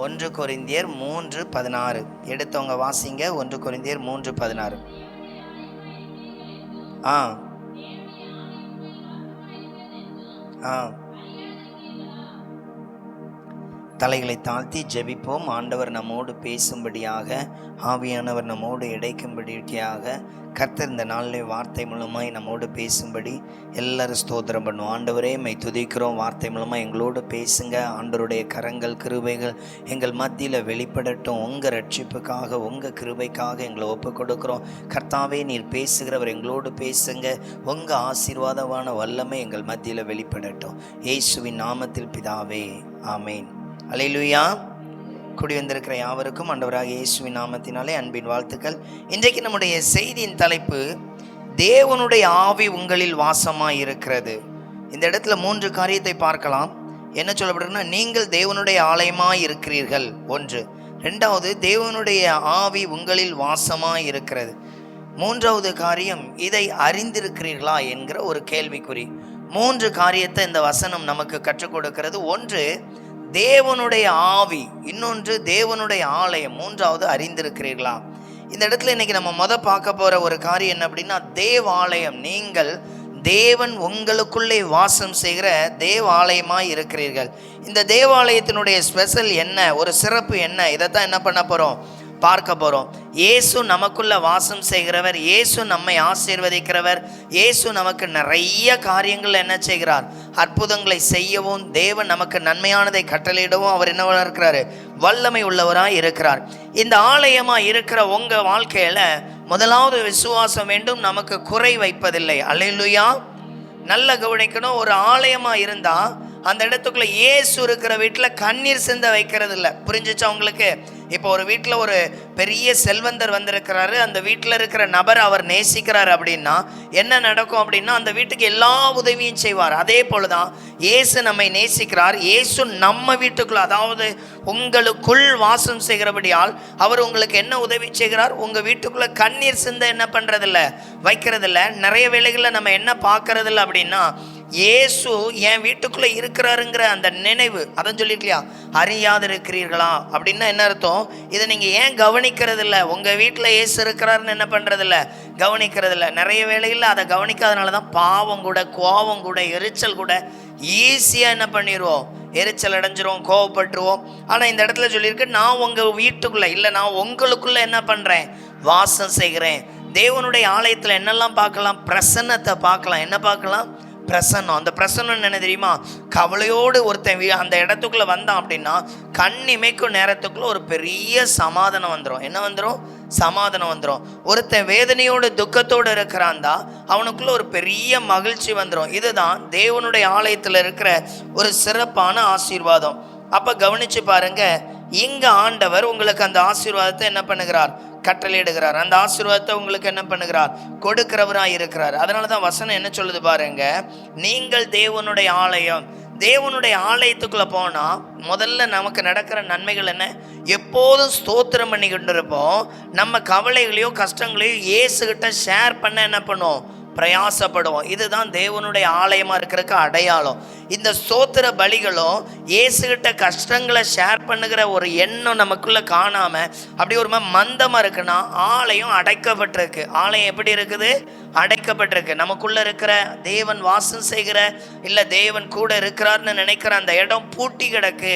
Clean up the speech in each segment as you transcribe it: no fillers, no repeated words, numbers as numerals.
1 கொரிந்தியர் 3:16 எடுத்தவங்க வாசிங்க. 1 கொரிந்தியர் 3:16. தலைகளை தாழ்த்தி ஜெபிப்போம். ஆண்டவர் நம்மோடு பேசும்படியாக, ஆவியானவர் நம்மோடு இடைக்கும்படியாக கர்த்தர் இந்த நாளிலே வார்த்தை மூலமாய் நம்மோடு பேசும்படி எல்லாரும் ஸ்தோத்திரம் பண்ணுவோம். ஆண்டவரே, மை துதிக்கிறோம். வார்த்தை மூலமாக எங்களோடு பேசுங்க. ஆண்டவருடைய கரங்கள், கிருபைகள் எங்கள் மத்தியில் வெளிப்படட்டும். உங்கள் ரட்சிப்புக்காக, உங்கள் கிருபைக்காக எங்களை ஒப்பு கொடுக்குறோம். கர்த்தாவே, நீர் பேசுகிறவர், எங்களோடு பேசுங்க. உங்கள் ஆசீர்வாதமான வல்லமை எங்கள் மத்தியில் வெளிப்படட்டும். இயேசுவின் நாமத்தில் பிதாவே, ஆமேன். அல்லேலூயா. கூடி வந்திருக்கிற யாவருக்கும் ஆண்டவராகிய இயேசுவின் நாமத்தினாலே அன்பின் வாழ்த்துக்கள். இன்றைக்கு நம்முடைய செய்தியின் தலைப்பு, தேவனுடைய ஆவி உங்களில் வாசமாய் இருக்கிறது. இந்த இடத்துல 3 காரியத்தை பார்க்கலாம். என்ன சொல்லப்படுதுன்னா, நீங்கள் தேவனுடைய ஆலயமாய் இருக்கிறீர்கள், 1. 2வது, தேவனுடைய ஆவி உங்களில் வாசமாய் இருக்கிறது. 3வது காரியம், இதை அறிந்திருக்கிறீர்களா என்கிற ஒரு கேள்விக்குறி. 3 காரியத்தை இந்த வசனம் நமக்கு கற்றுக் கொடுக்கிறது. 1 தேவனுடைய ஆவி, இன்னொன்று தேவனுடைய ஆலயம், 3வது அறிந்திருக்கிறீர்களா. இந்த இடத்துல இன்னைக்கு நம்ம பார்க்க போற ஒரு காரியம் என்ன அப்படின்னா, தேவாலயம். நீங்கள் தேவன் உங்களுக்குள்ளே வாசம் செய்கிற தேவாலயமாய் இருக்கிறீர்கள். இந்த தேவாலயத்தினுடைய ஸ்பெஷல் என்ன, ஒரு சிறப்பு என்ன, இதைத்தான் என்ன பண்ண போறோம், பார்க்க போகிறோம். இயேசு நமக்குள்ள வாசம் செய்கிறவர், இயேசு நம்மை ஆசீர்வதிக்கிறவர், இயேசு நமக்கு நிறைய காரியங்கள் என்ன செய்கிறார், அற்புதங்களை செய்யவும், தேவன் நமக்கு நன்மையானதை கட்டளையிடவும் அவர் என்னவா இருக்கிறாரு, வல்லமை உள்ளவராய் இருக்கிறார். இந்த ஆலயமாக இருக்கிற உங்கள் வாழ்க்கையில் முதலாவது விசுவாசம் வேண்டும். நமக்கு குறை வைப்பதில்லை. அல்லேலூயா. நல்ல கவனிக்கணும். ஒரு ஆலயமாக இருந்தால் அந்த இடத்துக்குள்ள இயேசு இருக்கிற வீட்டில் கண்ணீர் சிந்த வைக்கிறது இல்லை. புரிஞ்சிச்சா உங்களுக்கு? இப்போ ஒரு வீட்டில் ஒரு பெரிய செல்வந்தர் வந்திருக்கிறாரு, அந்த வீட்டில் இருக்கிற நபர் அவர் நேசிக்கிறார் அப்படின்னா என்ன நடக்கும் அப்படின்னா, அந்த வீட்டுக்கு எல்லா உதவியும் செய்வார். அதே போலதான் இயேசு நம்மை நேசிக்கிறார். இயேசு நம்ம வீட்டுக்குள்ள, அதாவது உங்களுக்குள் வாசம் செய்கிறபடியால் அவர் உங்களுக்கு என்ன உதவி செய்கிறார், உங்கள் வீட்டுக்குள்ள கண்ணீர் சிந்த என்ன பண்ணுறதில்ல, வைக்கிறதில்ல. நிறைய வேளைகளில் நம்ம என்ன பார்க்கறதில்ல அப்படின்னா, இயேசு என் வீட்டுக்குள்ளே இருக்கிறாருங்கிற அந்த நினைவு, அதான் சொல்லிருக்கலையா, அறியாது இருக்கிறீர்களா அப்படின்னா என்ன அர்த்தம், இதை நீங்கள் ஏன் கவனிக்கிறதில்ல? உங்கள் வீட்டில் இயேசு இருக்கிறாருன்னு என்ன பண்ணுறதில்ல, கவனிக்கிறதில்ல. நிறைய வேளைகளில் அதை கவனிக்காதனால தான் பாவம் கூட, கோபம் கூட, எரிச்சல் கூட ஈஸியாக என்ன பண்ணிடுவோம், எரிச்சல் அடைஞ்சிரும், கோவப்பட்டுருவோம். ஆனால் இந்த இடத்துல சொல்லியிருக்கு, நான் உங்கள் வீட்டுக்குள்ளே இல்லை, நான் உங்களுக்குள்ளே என்ன பண்ணுறேன், வாசம் செய்கிறேன். தேவனுடைய ஆலயத்தில் என்னெல்லாம் பார்க்கலாம், பிரசன்னத்தை பார்க்கலாம். என்ன பார்க்கலாம், பிரசன்னம். அந்த பிரசன்னம் என்ன தெரியுமா, கவலையோடு ஒருத்தன் அந்த இடத்துக்குள்ள வந்தான் அப்படின்னா கண் இமைக்கும் நேரத்துக்குள்ள ஒரு பெரிய சமாதானம் வந்துடும். என்ன வந்துடும், சமாதானம் வந்துடும். ஒருத்தன் வேதனையோடு துக்கத்தோடு இருக்கிறான்டா, அவனுக்குள்ள ஒரு பெரிய மகிழ்ச்சி வந்துடும். இதுதான் தேவனுடைய ஆலயத்தில் இருக்கிற ஒரு சிறப்பான ஆசீர்வாதம். அப்ப கவனிச்சு பாருங்க, இங்க ஆண்டவர் உங்களுக்கு அந்த ஆசீர்வாதத்தை என்ன பண்ணுகிறார், கட்டளையிடுகிறார். அந்த ஆசீர்வாதத்தை உங்களுக்கு என்ன பண்ணுகிறார், கொடுக்கிறவராக இருக்கிறார். அதனால தான் வசனம் என்ன சொல்லுது பாருங்க, நீங்கள் தேவனுடைய ஆலயம். தேவனுடைய ஆலயத்துக்குள்ள போனா முதல்ல நமக்கு நடக்கிற நன்மைகள் என்ன, எப்போதும் ஸ்தோத்திரம் பண்ணி கொண்டு இருப்போம். நம்ம கவலைகளையோ கஷ்டங்களையோ இயேசுகிட்ட ஷேர் பண்ண என்ன பண்ணுவோம், பிரயாசப்படுவோம். இதுதான் தேவனுடைய ஆலயமாக இருக்கிறதுக்கு அடையாளம். இந்த ஸ்தோத்திர பலிகளும் இயேசுகிட்ட கஷ்டங்களை ஷேர் பண்ணுகிற ஒரு எண்ணம் நமக்குள்ள காணாம அப்படி ஒரு மந்தமாக இருக்குன்னா ஆலயம் அடைக்கப்பட்டிருக்கு. ஆலயம் எப்படி இருக்குது, அடைக்கப்பட்டிருக்கு. நமக்குள்ள இருக்கிற தேவன் வாசம் செய்கிற, இல்லை தேவன் கூட இருக்கிறார்னு நினைக்கிற அந்த இடம் பூட்டி கிடக்கு.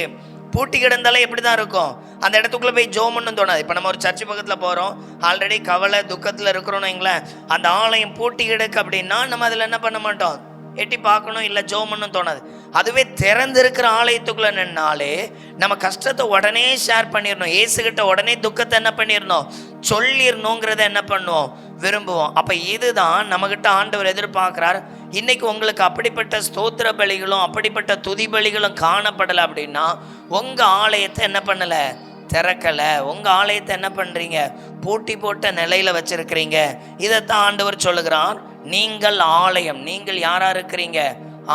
பூட்டி கிடந்தாலே எப்படி தான் இருக்கும், அந்த இடத்துக்குள்ளே போய் ஜோம்னு தோணாது. இப்போ நம்ம ஒரு சர்ச்சு பக்கத்தில் போகிறோம், ஆல்ரெடி கவலை துக்கத்தில் இருக்கிறோன்னு வைங்களேன், அந்த ஆலயம் பூட்டி கிடக்கு அப்படின்னா நம்ம அதில் என்ன பண்ண மாட்டோம், எட்டி பார்க்கணும், இல்லை ஜோம்னு தோணாது. அதுவே திறந்திருக்கிற ஆலயத்துக்குள்ளே நின்னாலே நம்ம கஷ்டத்தை உடனே ஷேர் பண்ணிடணும், இயேசுகிட்ட உடனே துக்கத்தை என்ன பண்ணிடணும், சொல்லிடணுங்கிறத என்ன பண்ணுவோம், விரும்புவோம். அப்போ இதுதான் நம்மகிட்ட ஆண்டவர் எதிர்பார்க்குறார். இன்னைக்கு உங்களுக்கு அப்படிப்பட்ட ஸ்தோத்திர பலிகளும் அப்படிப்பட்ட துதி பலிகளும் காணப்படலை அப்படின்னா உங்கள் ஆலயத்தை என்ன பண்ணலை, திறக்கலை. உங்கள் ஆலயத்தை என்ன பண்ணுறீங்க, பூட்டி போட்ட நிலையில் வச்சுருக்கிறீங்க. இதைத்தான் ஆண்டவர் சொல்லுகிறார், நீங்கள் ஆலயம். நீங்கள் யாராக இருக்கிறீங்க,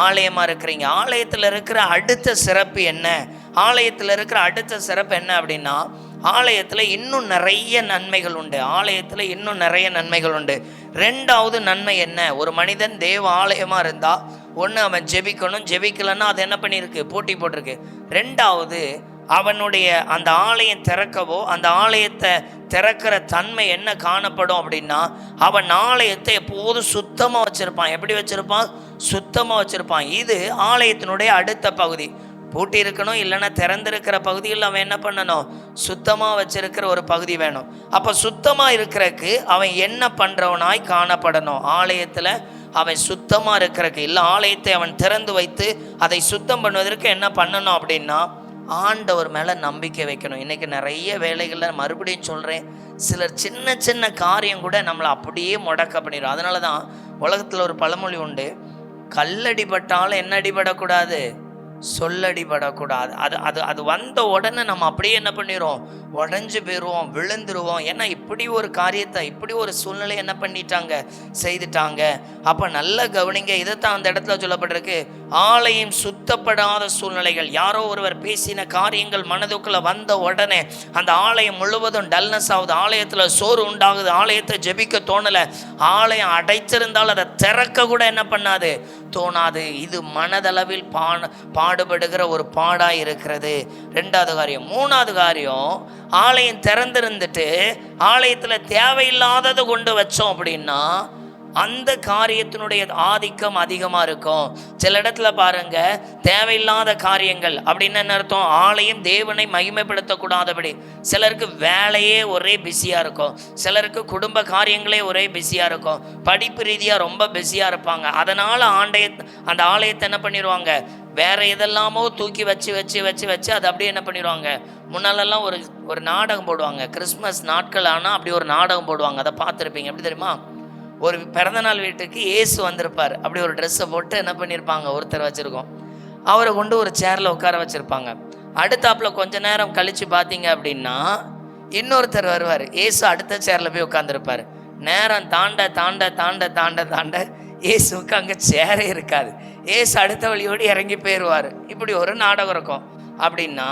ஆலயமாக இருக்கிறீங்க. ஆலயத்தில் இருக்கிற அடுத்த சிறப்பு என்ன, ஆலயத்தில் இருக்கிற அடுத்த சிறப்பு என்ன அப்படின்னா, ஆலயத்தில் இன்னும் நிறைய நன்மைகள் உண்டு. ஆலயத்தில் இன்னும் நிறைய நன்மைகள் உண்டு. 2வது நன்மை என்ன, ஒரு மனிதன் தேவ ஆலயமாக இருந்தால் ஒன்று அவன் ஜெபிக்கணும், ஜெபிக்கலன்னா அது என்ன பண்ணியிருக்கு, போட்டி போட்டிருக்கு. 2வது அவனுடைய அந்த ஆலயம் திறக்கவோ, அந்த ஆலயத்தை திறக்கிற தன்மை என்ன காணப்படும் அப்படின்னா, அவன் ஆலயத்தை எப்போதும் சுத்தமாக வச்சிருப்பான். எப்படி வச்சிருப்பான்? சுத்தமாக வச்சிருப்பான். இது ஆலயத்தினுடைய அடுத்த பகுதி. பூட்டி இருக்கணும், இல்லைன்னா திறந்திருக்கிற பகுதியில் அவன் என்ன பண்ணணும்? சுத்தமாக வச்சிருக்கிற ஒரு பகுதி வேணும். அப்போ சுத்தமாக இருக்கிறதுக்கு அவன் என்ன பண்ணுறவனாய் காணப்படணும்? ஆலயத்தில் அவன் சுத்தமாக இருக்கிறதுக்கு இல்லை, ஆலயத்தை அவன் திறந்து வைத்து அதை சுத்தம் பண்ணுவதற்கு என்ன பண்ணணும் அப்படின்னா, ஆண்டவர் மேலே நம்பிக்கை வைக்கணும். இன்றைக்கி நிறைய வேலைகளில் மறுபடியும் சொல்கிறேன், சிலர் சின்ன சின்ன காரியம் கூட நம்மளை அப்படியே முடக்க பண்ணிடும். அதனால தான் உலகத்தில் ஒரு பழமொழி உண்டு, கல்லடிபட்டாலும் என்ன அடிபடக்கூடாது? சொல்லடிபடக்கூடாது. அது அது அது வந்த உடனே நம்ம அப்படியே என்ன பண்ணிடுவோம்? உடஞ்சி போயிடுவோம், விழுந்துருவோம். ஏன்னா இப்படி ஒரு காரியத்தை, இப்படி ஒரு சூழ்நிலை என்ன பண்ணிட்டாங்க, செய்துட்டாங்க. அப்போ நல்ல கவனிங்க, இதைத்தான் அந்த இடத்துல சொல்லப்பட்டிருக்கு. ஆலயம் சுத்தப்படாத சூழ்நிலைகள், யாரோ ஒருவர் பேசின காரியங்கள் மனதுக்குள்ள வந்த உடனே அந்த ஆலயம் முழுவதும் டல்னஸ் ஆகுது, ஆலயத்தில் சோறு உண்டாகுது, ஆலயத்தை ஜெபிக்க தோணலை, ஆலயம் அடைச்சிருந்தால் அதை திறக்க கூட என்ன பண்ணாது, தோணாது. இது மனதளவில் பாடுபடுகிற ஒரு பாடாக இருக்கிறது. ரெண்டாவது காரியம். மூணாவது காரியம், ஆலயம் திறந்திருந்துட்டு ஆலயத்தில் தேவையில்லாததை கொண்டு வச்சோம் அப்படின்னா அந்த காரியத்தினுடைய ஆதிக்கம் அதிகமாக இருக்கும். சில இடத்துல பாருங்க, தேவையில்லாத காரியங்கள் அப்படின்னு என்ன அர்த்தம்? ஆலயம் தேவனை மகிமைப்படுத்தக்கூடாதபடி. சிலருக்கு வேலையே ஒரே பிஸியாக இருக்கும், சிலருக்கு குடும்ப காரியங்களே ஒரே பிஸியாக இருக்கும், படிப்பு ரீதியாக ரொம்ப பிஸியாக இருப்பாங்க. அதனால் அந்த ஆலயத்தை என்ன பண்ணிடுவாங்க, வேற எதெல்லாமோ தூக்கி வச்சு வச்சு வச்சு வச்சு அதை அப்படியே என்ன பண்ணிடுவாங்க. முன்னாலெல்லாம் ஒரு நாடகம் போடுவாங்க, கிறிஸ்மஸ் நாட்கள் ஆனால் அப்படி ஒரு நாடகம் போடுவாங்க, அதை பார்த்துருப்பீங்க. எப்படி தெரியுமா? ஒரு பிறந்தநாள் வீட்டுக்கு இயேசு வந்திருப்பார், அப்படி ஒரு ட்ரெஸ்ஸை போட்டு என்ன பண்ணியிருப்பாங்க, ஒருத்தர் வச்சுருக்கோம், அவரை கொண்டு ஒரு சேரில் உட்கார வச்சுருப்பாங்க. அடுத்தாப்பில் கொஞ்ச நேரம் கழித்து பார்த்தீங்க அப்படின்னா இன்னொருத்தர் வருவார், இயேசு அடுத்த சேரில் போய் உட்காந்துருப்பார். நேரம் தாண்ட தாண்ட தாண்ட தாண்ட தாண்ட இயேசுக்கு அங்கே சேரே இருக்காது, இயேசு அடுத்த வழியோடு இறங்கி போயிடுவார். இப்படி ஒரு நாடகம் இருக்கும். அப்படின்னா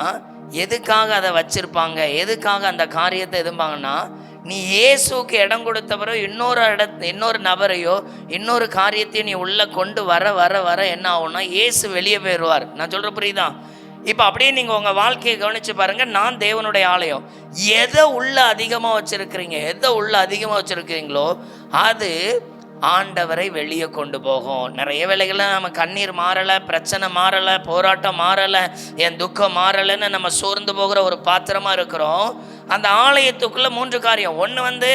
எதுக்காக அதை வச்சுருப்பாங்க, எதுக்காக அந்த காரியத்தை எதும்பாங்கன்னா, நீ இயேசுக்கு இடம் கொடுத்த பிறகு இன்னொரு நபரையோ இன்னொரு காரியத்தையும் நீ உள்ளே கொண்டு வர வர வர என்ன ஆகும்னா இயேசு வெளியே போயிடுவார். நான் சொல்கிற புரியுதா? இப்போ அப்படியே நீங்கள் உங்கள் வாழ்க்கையை கவனித்து பாருங்கள். நான் தேவனுடைய ஆலயம். எதை உள்ள அதிகமாக வச்சுருக்கிறீங்க, எதை உள்ள அதிகமாக வச்சுருக்கிறீங்களோ அது ஆண்டவரை வெளியே கொண்டு போகும். நிறைய வேளைகளில் நம்ம கண்ணீர் மாறலை, பிரச்சனை மாறலை, போராட்டம் மாறலை, என் துக்கம் மாறலைன்னு நம்ம சோர்ந்து போகிற ஒரு பாத்திரமாக இருக்கிறோம். அந்த ஆலயத்துக்குள்ளே 3 காரியம். ஒன்று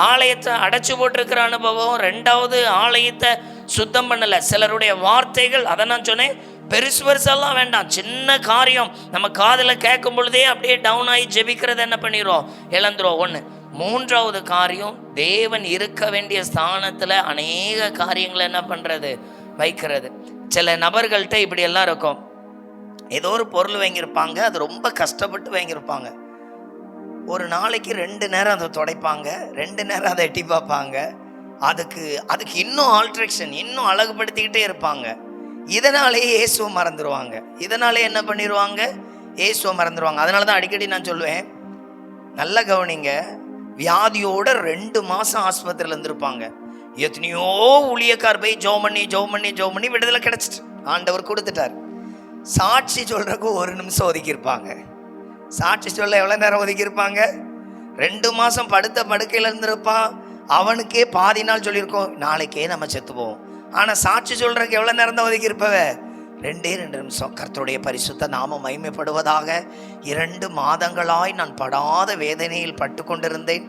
ஆலயத்தை அடைச்சி போட்டிருக்கிற அனுபவம். ரெண்டாவது, ஆலயத்தை சுத்தம் பண்ணலை. சிலருடைய வார்த்தைகள், அதை நான் சொன்னேன், பெருசு பெருசெல்லாம் வேண்டாம், சின்ன காரியம் நம்ம காதில் கேட்கும் பொழுதே அப்படியே டவுன் ஆகி ஜெபிக்கிறது என்ன பண்ணிடுவோம், இழந்துருவோம். ஒன்று. மூன்றாவது காரியம், தேவன் இருக்க வேண்டிய ஸ்தானத்தில் அநேக காரியங்களை என்ன பண்ணுறது, வைக்கிறது. சில நபர்கள்ட்ட இப்படி எல்லாம் இருக்கும், ஏதோ ஒரு பொருள் வாங்கியிருப்பாங்க, அது ரொம்ப கஷ்டப்பட்டு வாங்கியிருப்பாங்க. ஒரு நாளைக்கு 2 நேரம் அதை துடைப்பாங்க, 2 நேரம் அதை எட்டி பார்ப்பாங்க, அதுக்கு இன்னும் ஆல்ட்ரேஷன், இன்னும் அழகுபடுத்திக்கிட்டே இருப்பாங்க. இதனாலேயே இயேசுவை மறந்துடுவாங்க. இதனாலே என்ன பண்ணிடுவாங்க, இயேசுவை மறந்துடுவாங்க. அதனால தான் அடிக்கடி நான் சொல்லுவேன், நல்ல கவனிங்க, வியாதியோட 2 மாதம் ஆஸ்பத்திரியில் இருந்திருப்பாங்க. எத்தனையோ ஊழியக்கார் போய் ஜெபம் பண்ணி விடுதலை கிடச்சிட்டு ஆண்டவர் கொடுத்துட்டார். சாட்சி சொல்றதுக்கு 1 நிமிஷம் ஒதுக்கியிருப்பாங்க. சாட்சி சொல்ல எவ்வளோ நேரம் ஒதுக்கியிருப்பாங்க? 2 மாதம் படுத்த படுக்கையில் இருந்திருப்பான். அவனுக்கே பாதி நாள் சொல்லியிருக்கோம், நாளைக்கே நம்ம செத்து போவோம். ஆனால் சாட்சி சொல்றதுக்கு எவ்வளோ நேரம் தான் ஒதுக்கியிருப்பவ? 2 நிமிஷம். கர்த்தருடைய பரிசுத்த நாமம் மகிமைப்படுவதாக. 2 மாதங்களாய் நான் படாத வேதனையில் பட்டு கொண்டிருந்தேன்,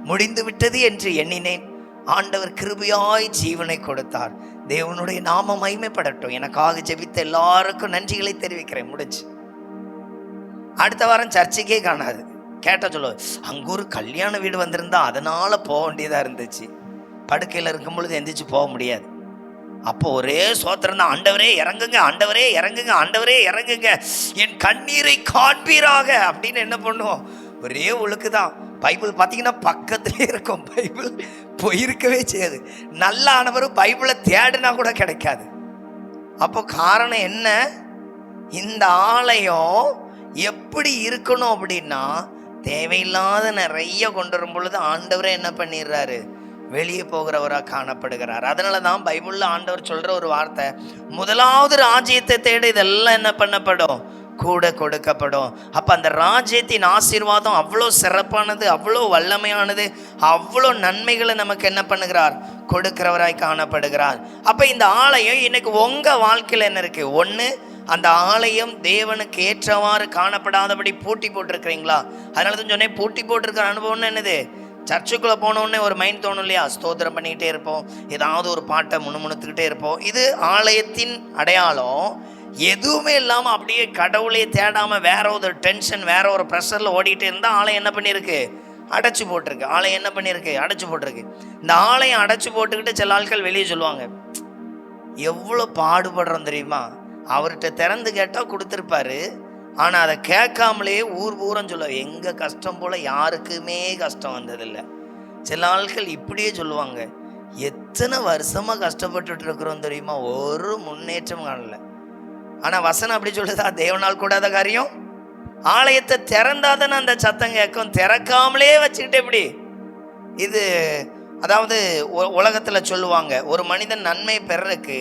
முடிந்து விட்டது என்று எண்ணினேன். ஆண்டவர் கிருபையாய் ஜீவனை கொடுத்தார். தேவனுடைய நாமம் மகிமைப்படட்டும். எனக்காக ஜெபித்த எல்லாருக்கும் நன்றிகளை தெரிவிக்கிறேன். முடிஞ்சு. அடுத்த வாரம் சர்ச்சைக்கே காணாது. கேட்டால் சொல்லுவோம், அங்கே ஒரு கல்யாண வீடு வந்திருந்தா அதனால போக வேண்டியதாக இருந்துச்சு. படுக்கையில் இருக்கும் பொழுது எந்திரிச்சு போக முடியாது. அப்போ ஒரே சோத்திரம் தான், ஆண்டவரே இறங்குங்க, ஆண்டவரே இறங்குங்க, ஆண்டவரே இறங்குங்க, என் கண்ணீரை காண்பீராக அப்படின்னு என்ன பண்ணுவோம், ஒரே ஒழுக்கு தான். பைபிள் பார்த்தீங்கன்னா பக்கத்துலேயே இருக்கும், பைபிள் போயிருக்கவே செய்யாது. நல்ல ஆனவரும் பைபிளை தேடினா கூட கிடைக்காது. அப்போ காரணம் என்ன? இந்த ஆலயம் எப்படி இருக்கணும் அப்படின்னா, தேவையில்லாத நிறைய கொண்டு வரும் பொழுது ஆண்டவரே என்ன பண்ணிடுறாரு, வெளியே போகிறவராக காணப்படுகிறார். அதனால தான் பைபிளில் ஆண்டவர் சொல்கிற ஒரு வார்த்தை, முதலாவது ராஜ்யத்தை தேட இதெல்லாம் என்ன பண்ணப்படும், கூட கொடுக்கப்படும். அப்போ அந்த ராஜ்யத்தின் ஆசீர்வாதம் அவ்வளோ சிறப்பானது, அவ்வளோ வல்லமையானது, அவ்வளோ நன்மைகளை நமக்கு என்ன பண்ணுகிறார், கொடுக்கிறவராய் காணப்படுகிறார். அப்போ இந்த ஆலயம் இன்னைக்கு உங்கள் வாழ்க்கையில் என்ன இருக்குது? ஒன்று, அந்த ஆலயம் தேவனுக்கு ஏற்றவாறு காணப்படாதபடி பூட்டி போட்டிருக்கிறீங்களா? அதனால தான் சொன்னேன், பூட்டி போட்டிருக்கிற அனுபவம்னு என்னது? சர்ச்சுக்குள்ளே போனோடனே ஒரு மைண்ட் தோணும் இல்லையா? ஸ்தோத்திரம் பண்ணிக்கிட்டே இருப்போம், ஏதாவது ஒரு பாட்டை முணுமுணுத்துக்கிட்டே இருப்போம். இது ஆலயத்தின் அடையாளம். எதுவுமே இல்லாமல் அப்படியே கடவுளே தேடாமல் வேற ஒரு டென்ஷன், வேற ஒரு ப்ரெஷரில் ஓடிக்கிட்டே இருந்தால் ஆலயம் என்ன பண்ணியிருக்கு? அடைச்சி போட்டிருக்கு. ஆலயம் என்ன பண்ணியிருக்கு? அடைச்சி போட்டிருக்கு. இந்த ஆலயம் அடைச்சி போட்டுக்கிட்டு சில ஆட்கள் வெளியே சொல்லுவாங்க, எவ்வளோ பாடுபடுறோம் தெரியுமா? அவர்கிட்ட திறந்து கேட்டால் கொடுத்துருப்பாரு, ஆனால் அதை கேட்காமலே ஊர் பூரம் சொல்ல, எங்கள் கஷ்டம் போல் யாருக்குமே கஷ்டம் வந்ததில்லை. சில ஆட்கள் இப்படியே சொல்லுவாங்க, எத்தனை வருஷமாக கஷ்டப்பட்டுட்டு இருக்கிறோம் தெரியுமா, ஒரு முன்னேற்றம் காணல. ஆனால் வசனம் அப்படி சொல்லுதா? தேவனால் கூடாத காரியம். ஆலயத்தை திறந்தாதானே அந்த சத்தம் கேட்கும், திறக்காமலே வச்சுக்கிட்டு எப்படி? இது அதாவது உலகத்தில் சொல்லுவாங்க, ஒரு மனிதன் நன்மை பெறக்கு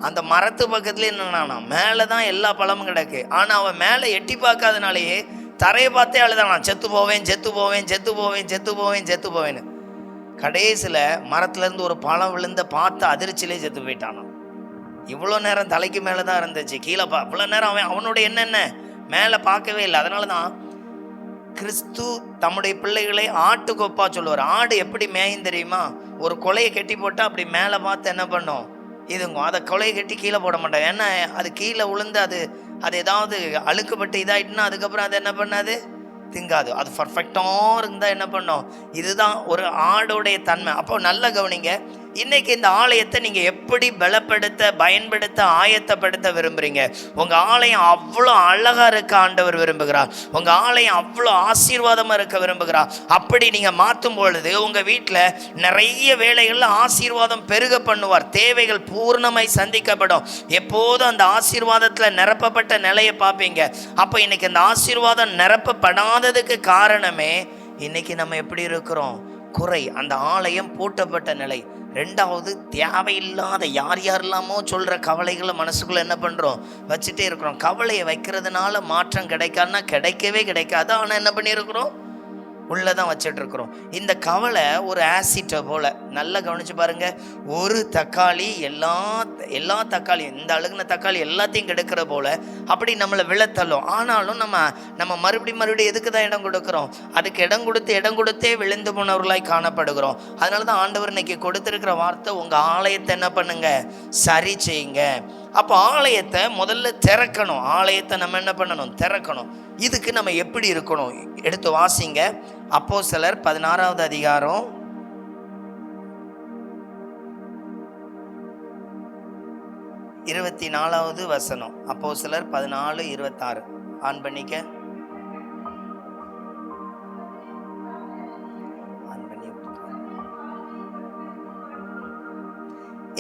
அந்த மரத்து பக்கத்துல என்னன்னா மேலே தான் எல்லா பழமும் கிடக்கு. ஆனால் அவன் மேலே எட்டி பார்க்காதனாலேயே தரையை பார்த்தே அழுதானா, செத்து போவேன் செத்து போவேன் செத்து போவேன் செத்து போவேன் செத்து போவேன்னு. கடைசியில் மரத்துலேருந்து ஒரு பழம் விழுந்த பார்த்து அதிர்ச்சியிலே செத்து போயிட்டானான். இவ்வளோ நேரம் தலைக்கு மேலே தான் இருந்துச்சு, கீழே இவ்வளோ நேரம் அவனோட என்னென்ன மேலே பார்க்கவே இல்லை. அதனால தான் கிறிஸ்து தம்முடைய பிள்ளைகளை ஆட்டுக்கொப்பா சொல்லுவார். ஆடு எப்படி மேயும் தெரியுமா? ஒரு கொலையை கட்டி போட்டால் அப்படி மேலே பார்த்து என்ன பண்ணும், இதுங்க. அதை கொலையை கட்டி கீழே போட மாட்டோம். ஏன்னா அது கீழே விழுந்து அது ஏதாவது அழுக்குப்பட்டு இதாகிட்டுன்னா அதுக்கப்புறம் அது என்ன பண்ணாது, திங்காது. அது பர்ஃபெக்டாக இருந்தால் என்ன பண்ணோம். இதுதான் ஒரு ஆடோடைய தன்மை. அப்போ நல்ல கவனிங்க, இன்னைக்கு இந்த ஆலயத்தை நீங்கள் எப்படி பலப்படுத்த, பயன்படுத்த, ஆயத்தப்படுத்த விரும்புகிறீங்க? உங்கள் ஆலயம் அவ்வளோ அழகாக இருக்க ஆண்டவர் விரும்புகிறார். உங்கள் ஆலயம் அவ்வளோ ஆசீர்வாதமாக இருக்க விரும்புகிறார். அப்படி நீங்கள் மாற்றும் பொழுது உங்கள் வீட்டில் நிறைய வேலைகளில் ஆசீர்வாதம் பெருக பண்ணுவார். தேவைகள் பூர்ணமாய் சந்திக்கப்படும். எப்போதும் அந்த ஆசீர்வாதத்தில் நிரப்பப்பட்ட நிலையை பார்ப்பீங்க. அப்போ இன்னைக்கு அந்த ஆசீர்வாதம் நிரப்பப்படாததுக்கு காரணமே இன்னைக்கு நம்ம எப்படி இருக்கிறோம், குறை. அந்த ஆலயம் பூட்டப்பட்ட நிலை. ரெண்டாவது, தேவையில்லாத யார் யாரெல்லாமோ சொல்கிற கவலைகளை மனசுக்குள்ளே என்ன பண்ணுறோம், வச்சுட்டே இருக்கிறோம். கவலையை வைக்கிறதுனால மாற்றம் கிடைக்காதுன்னா கிடைக்கவே கிடைக்காது. ஆனால் என்ன பண்ணியிருக்கிறோம், உள்ளே தான் வச்சிட்ருக்குறோம். இந்த கவலை ஒரு ஆசிட்டை போல். நல்லா கவனித்து பாருங்கள். ஒரு தக்காளி எல்லா தக்காளியும், இந்த அழுகுன தக்காளி எல்லாத்தையும் கெடுக்கிற போல் அப்படி நம்மளை விழத்தள்ளும். ஆனாலும் நம்ம மறுபடியும் எதுக்கு தான் இடம் கொடுக்குறோம்? அதுக்கு இடம் கொடுத்தே விழுந்து போனவர்களாய் காணப்படுகிறோம். அதனால தான் ஆண்டவர் இன்னைக்கு கொடுத்துருக்கிற வார்த்தை, உங்கள் ஆலயத்தை என்ன பண்ணுங்க, சரி செய்யுங்க. அப்போ ஆலயத்தை முதல்ல திறக்கணும். ஆலயத்தை நம்ம என்ன பண்ணணும், திறக்கணும். இதுக்கு நம்ம எப்படி இருக்கணும்? எடுத்து வாசிங்க. அப்போஸ்தலர் 16வது அதிகாரம் 24வது வசனம். அப்போஸ்தலர் 14:26 ஆன் பண்ணிக்க.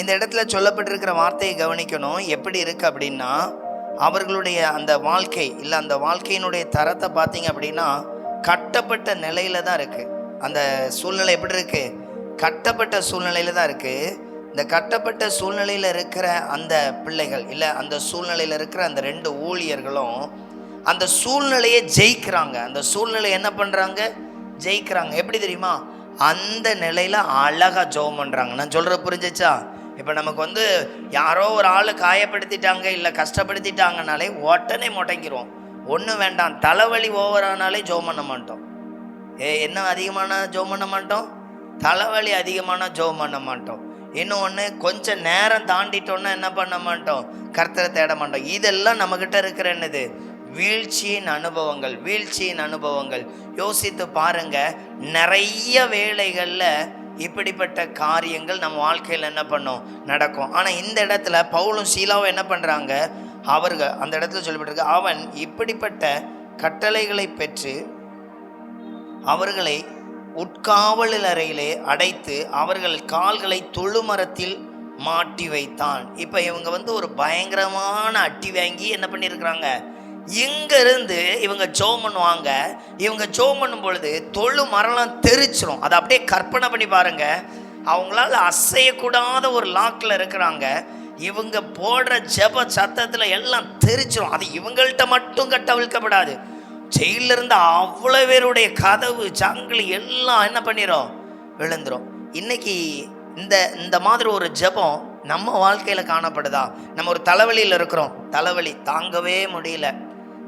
இந்த இடத்துல சொல்லப்பட்டிருக்கிற வார்த்தையை கவனிக்கணும். எப்படி இருக்கு அப்படின்னா, அவர்களுடைய அந்த வாழ்க்கை இல்லை, அந்த வாழ்க்கையினுடைய தரத்தை பார்த்தீங்க அப்படின்னா கட்டப்பட்ட நிலையில தான் இருக்குது. அந்த சூழ்நிலை எப்படி இருக்குது, கட்டப்பட்ட சூழ்நிலையில தான் இருக்குது. இந்த கட்டப்பட்ட சூழ்நிலையில் இருக்கிற அந்த பிள்ளைகள் இல்லை, அந்த சூழ்நிலையில் இருக்கிற அந்த 2 ஊழியர்களும் அந்த சூழ்நிலையை ஜெயிக்கிறாங்க. அந்த சூழ்நிலை என்ன பண்ணுறாங்க, ஜெயிக்கிறாங்க. எப்படி தெரியுமா, அந்த நிலையில் அழகாக ஜெபம் பண்ணுறாங்க. நான் சொல்கிற புரிஞ்சிச்சா? இப்போ நமக்கு யாரோ ஒரு ஆள் காயப்படுத்திட்டாங்க இல்லை கஷ்டப்படுத்திட்டாங்கனாலே உடனே முடங்கிடுவோம். ஒன்றும் வேண்டாம், தலைவலி ஓவரானாலே ஜெபம் பண்ண மாட்டோம். என்ன அதிகமான ஜெபம் பண்ண மாட்டோம், தலைவலி அதிகமான ஜெபம் பண்ண மாட்டோம். இன்னொன்று, கொஞ்சம் நேரம் தாண்டிட்டோன்னா என்ன பண்ண மாட்டோம், கர்த்தரை தேட மாட்டோம். இதெல்லாம் நம்மக்கிட்ட இருக்கிற என்னது, வீழ்ச்சியின் அனுபவங்கள். யோசித்து பாருங்க, நிறைய வேளைகளில் இப்படிப்பட்ட காரியங்கள் நம்ம வாழ்க்கையில் என்ன பண்ணோம், நடக்கும். ஆனால் இந்த இடத்துல பவுலும் சீலாவும் என்ன பண்ணுறாங்க, அவர்கள் அந்த இடத்துல சொல்லப்பட்டிருக்கு, அவன் இப்படிப்பட்ட கட்டளைகளை பெற்று அவர்களை உட்காவல் அறையிலே அடைத்து அவர்கள் கால்களை தொழுமரத்தில் மாட்டி வைத்தான். இப்போ இவங்க ஒரு பயங்கரமான அட்டி வாங்கி என்ன பண்ணியிருக்கிறாங்க, இங்கிருந்து இவங்க ஜெபம் பண்ணுவாங்க. இவங்க ஜெபம் பண்ணும் பொழுது தொழு மரம்லாம் தெரிச்சிரும். அதை அப்படியே கற்பனை பண்ணி பாருங்க. அவங்களால அசையக்கூடாத ஒரு லாக்கில் இருக்கிறாங்க. இவங்க போடுற ஜெப சத்தத்தில் எல்லாம் தெரிச்சிடும். அது இவங்கள்ட்ட மட்டும் கட்டவிழ்க்கப்படாது, ஜெயிலில் இருந்த அவ்வளோ பேருடைய கதவு சங்கிலி எல்லாம் என்ன பண்ணிடும், விழுந்துடும். இன்னைக்கு இந்த இந்த மாதிரி ஒரு ஜெபம் நம்ம வாழ்க்கையில் காணப்படுதா? நம்ம ஒரு தலைவலியில் இருக்கிறோம், தலைவலி தாங்கவே முடியல.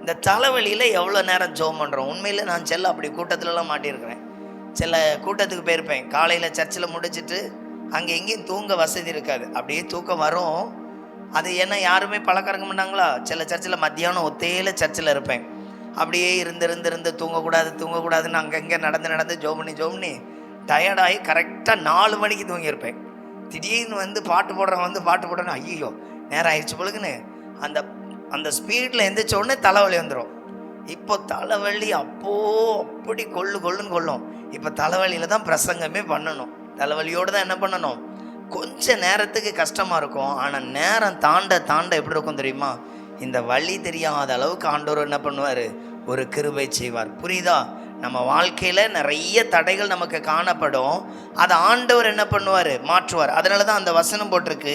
இந்த தலைவலியில் எவ்வளோ நேரம் ஜெபம் பண்ணுறோம்? உண்மையில் நான் செல்ல அப்படி கூட்டத்திலலாம் மாட்டியிருக்கிறேன். சில கூட்டத்துக்கு போயிருப்பேன், காலையில் சர்ச்சில் முடிச்சுட்டு அங்கே எங்கேயும் தூங்க வசதி இருக்காது, அப்படியே தூக்கம் வரும். அது ஏன்னா யாருமே பழக்கம் பண்ணாங்களா? சில சர்ச்சில் மத்தியானம் ஒத்தையில் சர்ச்சில் இருப்பேன், அப்படியே இருந்து தூங்கக்கூடாதுன்னு அங்கங்கே நடந்து ஜோம் பண்ணி டயர்டாகி கரெக்டாக 4 மணிக்கு தூங்கியிருப்பேன். திடீர்னு வந்து பாட்டு போடுறேன்னு ஐயோ நேரம் ஆயிடுச்சு பொழுதுன்னு அந்த ஸ்பீடில் எந்திரிச்ச உடனே தலைவலி வந்துடும். இப்போ தலைவலி அப்படி கொள்ளுன்னு கொள்ளும். இப்போ தலைவலியில் தான் பிரசங்கமே பண்ணணும், தலைவலியோடு தான் என்ன பண்ணணும். கொஞ்ச நேரத்துக்கு கஷ்டமாக இருக்கும், ஆனால் நேரம் தாண்ட எப்படி இருக்கும் தெரியுமா? இந்த வழி தெரியாத அளவுக்கு ஆண்டவர் என்ன பண்ணுவார், ஒரு கிருபை செய்வார். புரியுதா? நம்ம வாழ்க்கையில் நிறைய தடைகள் நமக்கு காணப்படும், அதை ஆண்டவர் என்ன பண்ணுவார், மாற்றுவார். அதனால தான் அந்த வசனம் போட்டிருக்கு,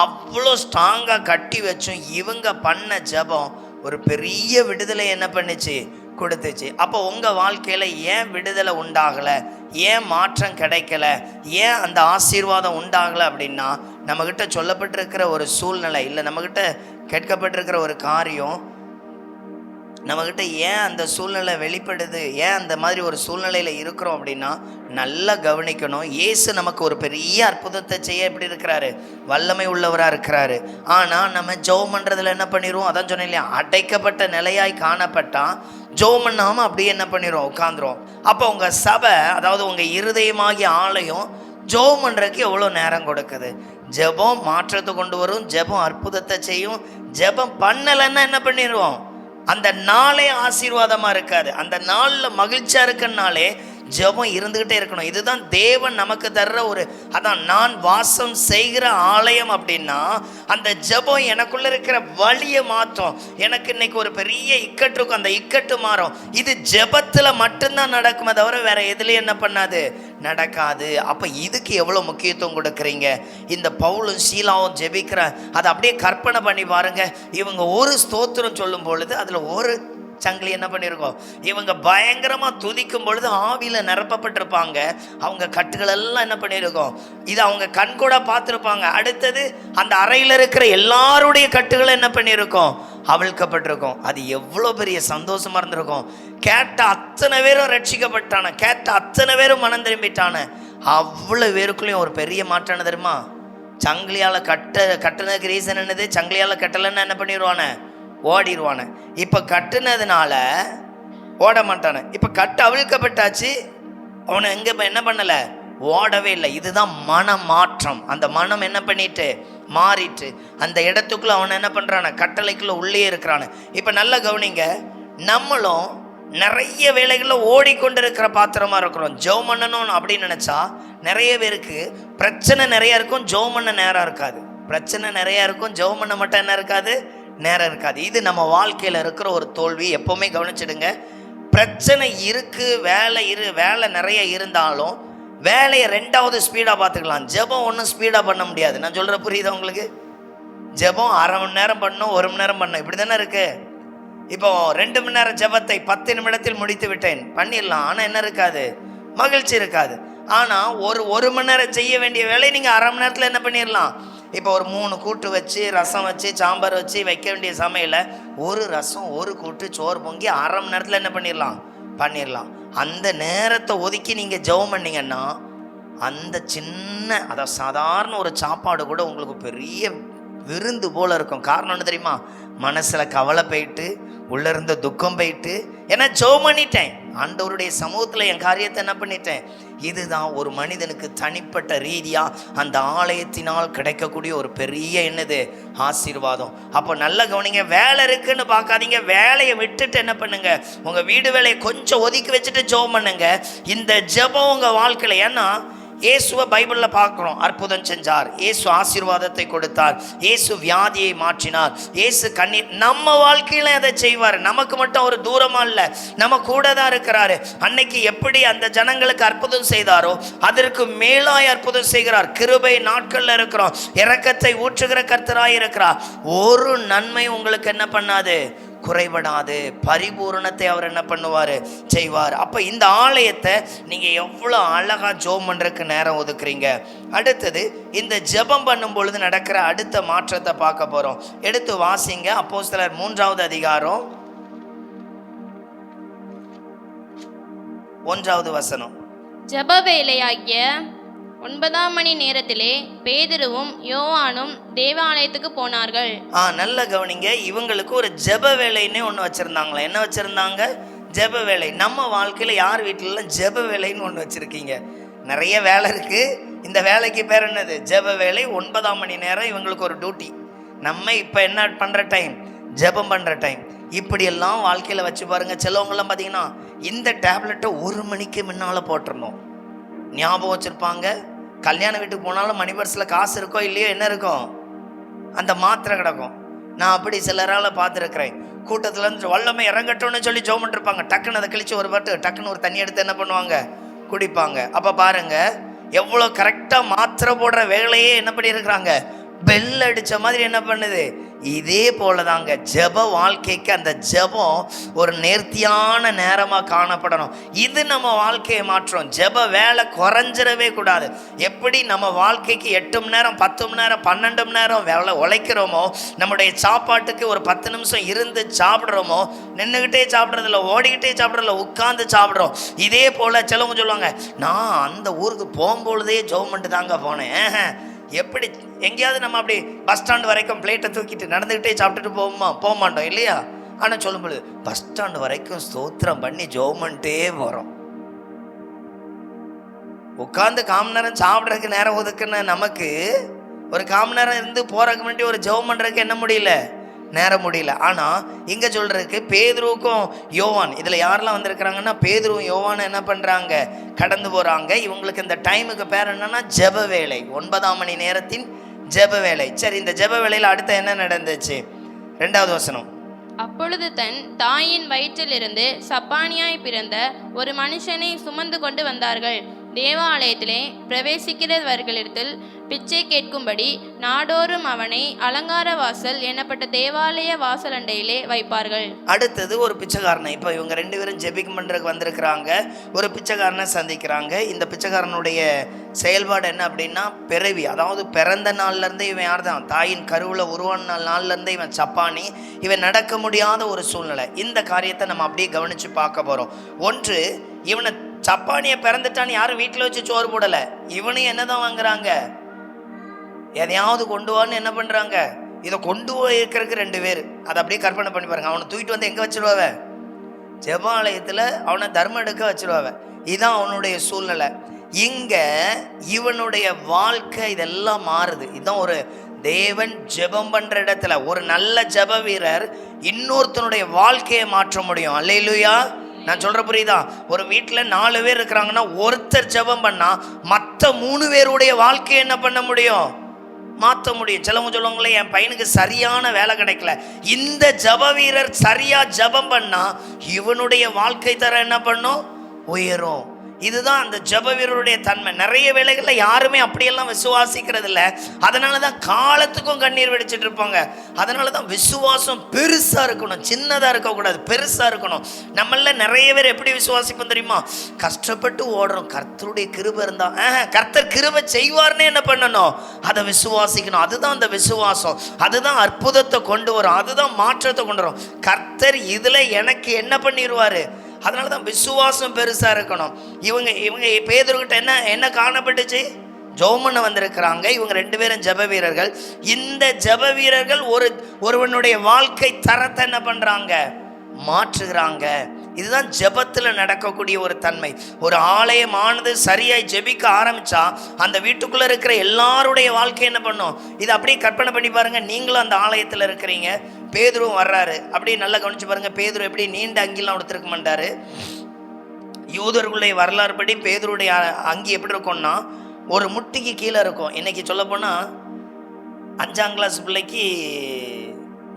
அவ்வளோ ஸ்ட்ராங்காக கட்டி வச்சும் இவங்க பண்ண ஜெபம் ஒரு பெரிய விடுதலை என்ன பண்ணுச்சு, கொடுத்துச்சு. அப்போ உங்கள் வாழ்க்கையில் ஏன் விடுதலை உண்டாகலை, ஏன் மாற்றம் கிடைக்கல, ஏன் அந்த ஆசீர்வாதம் உண்டாகலை அப்படின்னா, நம்மக்கிட்ட சொல்லப்பட்டிருக்கிற ஒரு சூழ்நிலை இல்லை, நம்மக்கிட்ட கேட்கப்பட்டிருக்கிற ஒரு காரியம் நம்மக்கிட்ட ஏன் அந்த சூழ்நிலை வெளிப்படுது, ஏன் அந்த மாதிரி ஒரு சூழ்நிலையில் இருக்கிறோம் அப்படின்னா நல்லா கவனிக்கணும். இயேசு நமக்கு ஒரு பெரிய அற்புதத்தை செய்ய எப்படி இருக்கிறாரு, வல்லமை உள்ளவராக இருக்கிறாரு. ஆனால் நம்ம ஜெபம் பண்ணுறதுல என்ன பண்ணிடுவோம், அதான் சொன்னேன் இல்லையா, அடைக்கப்பட்ட நிலையாய் காணப்பட்டால் ஜெபம் பண்ணாமல் அப்படியே என்ன பண்ணிடுவோம், உட்காந்துரும். அப்போ உங்கள் சபை, அதாவது உங்கள் இருதயமாகிய ஆலயம் ஜெபம் பண்ணுறதுக்கு எவ்வளோ நேரம் கொடுக்குது? ஜெபம் மாற்றத்தை கொண்டு வரும், ஜெபம் அற்புதத்தை செய்யும். ஜெபம் பண்ணலைன்னா என்ன பண்ணிடுவோம், அந்த நாளே ஆசீர்வாதமாக இருக்காது. அந்த நாளில் மகிழ்ச்சியாக இருக்கனாலே ஜெபம் இருந்துக்கிட்டே இருக்கணும். இதுதான் தேவன் நமக்கு தர்ற ஒரு, அதான் நான் வாசம் செய்கிற ஆலயம் அப்படின்னா அந்த ஜெபம் எனக்குள்ள இருக்கிற வழியை மாற்றும். எனக்கு இன்னைக்கு ஒரு பெரிய இக்கட்டு இருக்கும், அந்த இக்கட்டு மாறும். இது ஜெபத்தில் மட்டும்தான் நடக்குமே தவிர வேற எதுலேயும் என்ன பண்ணாது, நடக்காது. அப்போ இதுக்கு எவ்வளோ முக்கியத்துவம் கொடுக்குறீங்க? இந்த பவுலும் சீலாவும் ஜெபிக்கிற அதை அப்படியே கற்பனை பண்ணி பாருங்க. இவங்க ஒரு ஸ்தோத்திரம் சொல்லும் பொழுது அதில் ஒரு சங்கிலி என்ன பண்ணியிருக்கோம், இவங்க பயங்கரமாக துதிக்கும் பொழுது ஆவியில் நிரப்பப்பட்டிருப்பாங்க. அவங்க கட்டுகள் எல்லாம் என்ன பண்ணியிருக்கோம், இது அவங்க கண்கூட பார்த்துருப்பாங்க. அடுத்தது அந்த அறையில் இருக்கிற எல்லாருடைய கட்டுகளை என்ன பண்ணியிருக்கோம், அவிழ்க்கப்பட்டிருக்கோம். அது எவ்வளோ பெரிய சந்தோஷமாக இருந்திருக்கும். கேட்ட அத்தனை பேரும் ரட்சிக்கப்பட்டான, கேட்ட அத்தனை பேரும் மனம் திரும்பிட்டான. அவ்வளோ பேருக்குள்ளேயும் ஒரு பெரிய மாற்றம் தெரியுமா? சங்கிலியால் கட்டுனதுக்கு ரீசன் என்னது, சங்கிலியால் கட்டலைன்னா என்ன பண்ணிடுவானே, ஓடிடுவானே. இப்போ கட்டுனதுனால ஓட மாட்டானே. இப்போ கட்டு அவிழ்க்கப்பட்டாச்சு, அவனை எங்கே என்ன பண்ணலை, ஓடவே இல்லை. இதுதான் மன மாற்றம். அந்த மனம் என்ன பண்ணிட்டு மாறிட்டு அந்த இடத்துக்குள்ளே அவனை என்ன பண்ணுறான, கட்டளைக்குள்ளே உள்ளே இருக்கிறானு. இப்போ நல்லா கவனிங்க, நம்மளும் நிறைய வேலைகளில் ஓடிக்கொண்டு இருக்கிற பாத்திரமாக இருக்கிறோம். ஜெபம் பண்ணணும் அப்படின்னு நினச்சா நிறைய பேருக்கு பிரச்சனை நிறையா இருக்கும், ஜெபம் பண்ண நேரம் இருக்காது. பிரச்சனை நிறையா இருக்கும், ஜெபம் பண்ண மட்டும் என்ன இருக்காது, நேரம் இருக்காது. இது நம்ம வாழ்க்கையில் இருக்கிற ஒரு தோல்வி. எப்போவுமே கவனிச்சிடுங்க, பிரச்சனை இருக்குது, வேலை நிறைய இருந்தாலும் வேலையை 2வது ஸ்பீடாக பார்த்துக்கலாம். ஜெபம் ஒன்றும் ஸ்பீடாக பண்ண முடியாது. நான் சொல்கிற புரியுதா உங்களுக்கு? ஜெபம் 1/2 மணி நேரம் பண்ணணும், 1 மணி நேரம் பண்ணணும், இப்படி தானே இருக்குது. இப்போ 2 மணி நேரம் ஜெபத்தை 10 நிமிடத்தில் முடித்து விட்டேன் பண்ணிடலாம், ஆனால் என்ன இருக்காது, மகிழ்ச்சி இருக்காது. ஆனால் ஒரு மணி நேரம் செய்ய வேண்டிய வேலையை நீங்கள் 1/2 மணி நேரத்தில் என்ன பண்ணிடலாம். இப்போ ஒரு 3 கூட்டு வச்சு, ரசம் வச்சு, சாம்பார் வச்சு வைக்க வேண்டிய சமையலை ஒரு ரசம், ஒரு கூட்டு, சோறு பொங்கி 1/2 மணி நேரத்தில் என்ன பண்ணிடலாம். அந்த நேரத்தை ஒதுக்கி நீங்கள் ஜெபம் பண்ணிங்கன்னா அந்த சின்ன, அதாவது சாதாரண ஒரு சாப்பாடு கூட உங்களுக்கு பெரிய விருந்து போல் இருக்கும். காரணம் என்ன தெரியுமா? மனசில் கவலை போயிட்டு, உள்ளே இருந்த துக்கம் போயிட்டு, ஏன்னா ஜெபம் பண்ணிட்டேன், ஆண்டவருடைய சமூகத்தில் என் காரியத்தை என்ன பண்ணிட்டேன். இதுதான் ஒரு மனிதனுக்கு தனிப்பட்ட ரீதியாக அந்த ஆலயத்தினால் கிடைக்கக்கூடிய ஒரு பெரிய என்னது, ஆசீர்வாதம். அப்போ நல்ல கவனிங்க, வேலை இருக்குன்னு பார்க்காதீங்க, வேலையை விட்டுட்டு என்ன பண்ணுங்க, உங்கள் வீடு வேலையை கொஞ்சம் ஒதுக்கி வச்சுட்டு ஜெபம் பண்ணுங்க. இந்த ஜெபம் உங்கள் வாழ்க்கையில், ஏன்னா இயேசுவை பைபிளில் பார்க்குறோம், அற்புதம் செஞ்சார், இயேசு ஆசீர்வாதத்தை கொடுத்தார், இயேசு வியாதியை மாற்றினார், இயேசு கண்ணீர். நம்ம வாழ்க்கையில அதை செய்வார். நமக்கு மட்டும் ஒரு தூரமா இல்லை, நம்ம கூட தான் இருக்கிறாரு. அன்னைக்கு எப்படி அந்த ஜனங்களுக்கு அற்புதம் செய்தாரோ அதற்கு மேலாய் அற்புதம் செய்கிறார். கிருபை நாட்கள்ல இருக்கிறோம், இரக்கத்தை ஊற்றுகிற கர்த்தராய் இருக்கிறார். ஒரு நன்மை உங்களுக்கு என்ன பண்ணாது, குறைபடாது. பரிபூரணத்தை அவர் என்ன பண்ணுவார், செய்வார். அப்போ இந்த ஆலயத்தை நீங்கள் எவ்வளோ அழகாக ஜெபம் பண்ணுறதுக்கு நேரம் ஒதுக்குறீங்க. அடுத்தது இந்த ஜெபம் பண்ணும் பொழுது நடக்கிற அடுத்த மாற்றத்தை பார்க்க போகிறோம். எடுத்து வாசிங்க, அப்போஸ்தலர் 3வது அதிகாரம் 1வது வசனம். ஜெப வேளையாகிய 9ஆம் மணி நேரத்திலே பேதுருவும் யோவானும் தேவாலயத்துக்கு போனார்கள். அப்பொழுது தன் தாயின் வயிற்றிலிருந்து சப்பானியாய் பிறந்த ஒரு மனுஷனை சுமந்து கொண்டு வந்தார்கள். தேவாலயத்திலே பிரவேசிக்கிறவர்களிடத்தில் பிச்சை கேட்கும்படி நாடோறும் அவனை அலங்கார வாசல் எனப்பட்ட தேவாலய வாசல் அண்டையிலே வைப்பார்கள். அடுத்தது ஒரு பிச்சைக்காரனை, இப்போ இவங்க 2 பேரும் ஜெபிக்கும் பண்ணுறதுக்கு வந்திருக்கிறாங்க. ஒரு பிச்சைக்காரனை சந்திக்கிறாங்க. இந்த பிச்சைக்காரனுடைய செயல்பாடு என்ன அப்படின்னா பிறவி, அதாவது பிறந்த நாள்லேருந்தே இவன் யார் தான், தாயின் கருவில் உருவான நாள்லேருந்தே இவன் சப்பானி. இவன் நடக்க முடியாத ஒரு சூழ்நிலை. இந்த காரியத்தை நம்ம அப்படியே கவனித்து பார்க்க போகிறோம். ஒன்று, இவனை சப்பானியை பிறந்துட்டான்னு யாரும் வீட்டில் வச்சு சோறு போடலை. இவனையும் என்ன தான் வாங்குறாங்க, எதையாவது கொண்டு வான்னு என்ன பண்ணுறாங்க, இதை கொண்டு போயிருக்கிறதுக்கு 2 பேர். அதை அப்படியே கற்பனை பண்ணி பாருங்க. அவனை தூக்கிட்டு வந்து எங்கே வச்சிருவாவ, ஜெபாலயத்தில் அவனை தர்மம் எடுக்க வச்சிருவாவ. இதுதான் அவனுடைய சூழ்நிலை. இங்கே இவனுடைய வாழ்க்கை இதெல்லாம் மாறுது. இதுதான் ஒரு தேவன் ஜெபம் பண்ணுற இடத்துல ஒரு நல்ல ஜெப வீரர் இன்னொருத்தனுடைய வாழ்க்கையை மாற்ற முடியும். அல்லேலூயா. நான் சொல்கிற புரியுதா? ஒரு வீட்டில் 4 பேர் இருக்கிறாங்கன்னா ஒருத்தர் ஜெபம் பண்ணால் மற்ற 3 பேருடைய வாழ்க்கையை என்ன பண்ண முடியும், மாற்ற முடியும். சிலவங்க சொல்லுவாங்களே, என் பையனுக்கு சரியான வேலை கிடைக்கல. இந்த ஜெப வீரர் சரியா ஜெபம் பண்ணா இவனுடைய வாழ்க்கை தர என்ன பண்ணும், உயரும். இதுதான் அந்த ஜெப வீரருடைய தன்மை. நிறைய வேளைகளில் யாருமே அப்படியெல்லாம் விசுவாசிக்கிறது இல்லை. அதனால தான் காலத்துக்கும் கண்ணீர் வெடிச்சிட்டு இருப்பாங்க. அதனால தான் விசுவாசம் பெருசாக இருக்கணும், சின்னதாக இருக்கக்கூடாது, பெருசாக இருக்கணும். நம்மள நிறைய பேர் எப்படி விசுவாசிப்போம் தெரியுமா? கஷ்டப்பட்டு ஓடுறோம், கர்த்தருடைய கிருபை இருந்தால் கர்த்தர் கிருபை செய்வார்னே என்ன பண்ணணும், அதை விசுவாசிக்கணும். அதுதான் அந்த விசுவாசம். அதுதான் அற்புதத்தை கொண்டு வரும், அதுதான் மாற்றத்தை கொண்டு வரும். கர்த்தர் இதில் எனக்கு என்ன பண்ணிடுவார். அதனால தான் விசுவாசம் பெருசாக இருக்கணும். இவங்க பேதுருக்கிட்ட என்ன காணப்பட்டுச்சு, ஜெபம் பண்ண வந்திருக்கிறாங்க. இவங்க 2 பேரும் ஜெப வீரர்கள். இந்த ஜெப வீரர்கள் ஒருவனுடைய வாழ்க்கை தரத்தை என்ன பண்ணுறாங்க, மாற்றுகிறாங்க. இதுதான் ஜெபத்தில் நடக்கக்கூடிய ஒரு தன்மை. ஒரு ஆலயமானது சரியாய் ஜெபிக்க ஆரம்பித்தா அந்த வீட்டுக்குள்ளே இருக்கிற எல்லாருடைய வாழ்க்கை என்ன பண்ணும். இதை அப்படியே கற்பனை பண்ணி பாருங்கள். நீங்களும் அந்த ஆலயத்தில் இருக்கிறீங்க, பேதுருவும் வர்றாரு. அப்படியே நல்லா கவனிச்சு பாருங்கள். பேதுரு எப்படி நீண்ட அங்கிலாம் கொடுத்துருக்க மாட்டார். யூதர்களுடைய வரலாறு படி பேதுருடைய அங்கி எப்படி இருக்கும்னா ஒரு முட்டிக்கு கீழே இருக்கும். இன்னைக்கு சொல்ல போனால் 5ஆம் கிளாஸ் பிள்ளைக்கு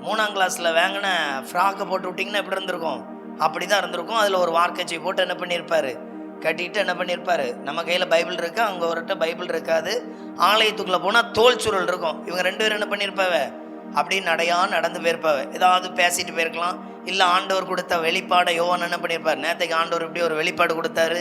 3ஆம் கிளாஸில் வாங்கின ஃப்ராக்கை போட்டு விட்டிங்கன்னா எப்படி இருந்திருக்கும்? அப்படி தான் இருந்திருக்கும். அதில் ஒரு வார்க்கச்சை போட்டு என்ன பண்ணியிருப்பார், கட்டிட்டு என்ன பண்ணியிருப்பார். நம்ம கையில் பைபிள் இருக்குது, அங்கே ஒருட்ட பைபிள் இருக்காது. ஆலயத்துக்குள்ளே போனால் தோல் சுருள் இருக்கும். இவங்க 2 பேரும் என்ன பண்ணியிருப்பாவ, அப்படின்னு நடந்து போயிருப்பாவ. ஏதாவது பேசிட்டு போயிருக்கலாம். இல்லை ஆண்டவர் கொடுத்த வெளிப்பாடை யோவான் என்ன பண்ணியிருப்பார், நேற்றுக்கு ஆண்டவர் இப்படி ஒரு வெளிப்பாடு கொடுத்தாரு,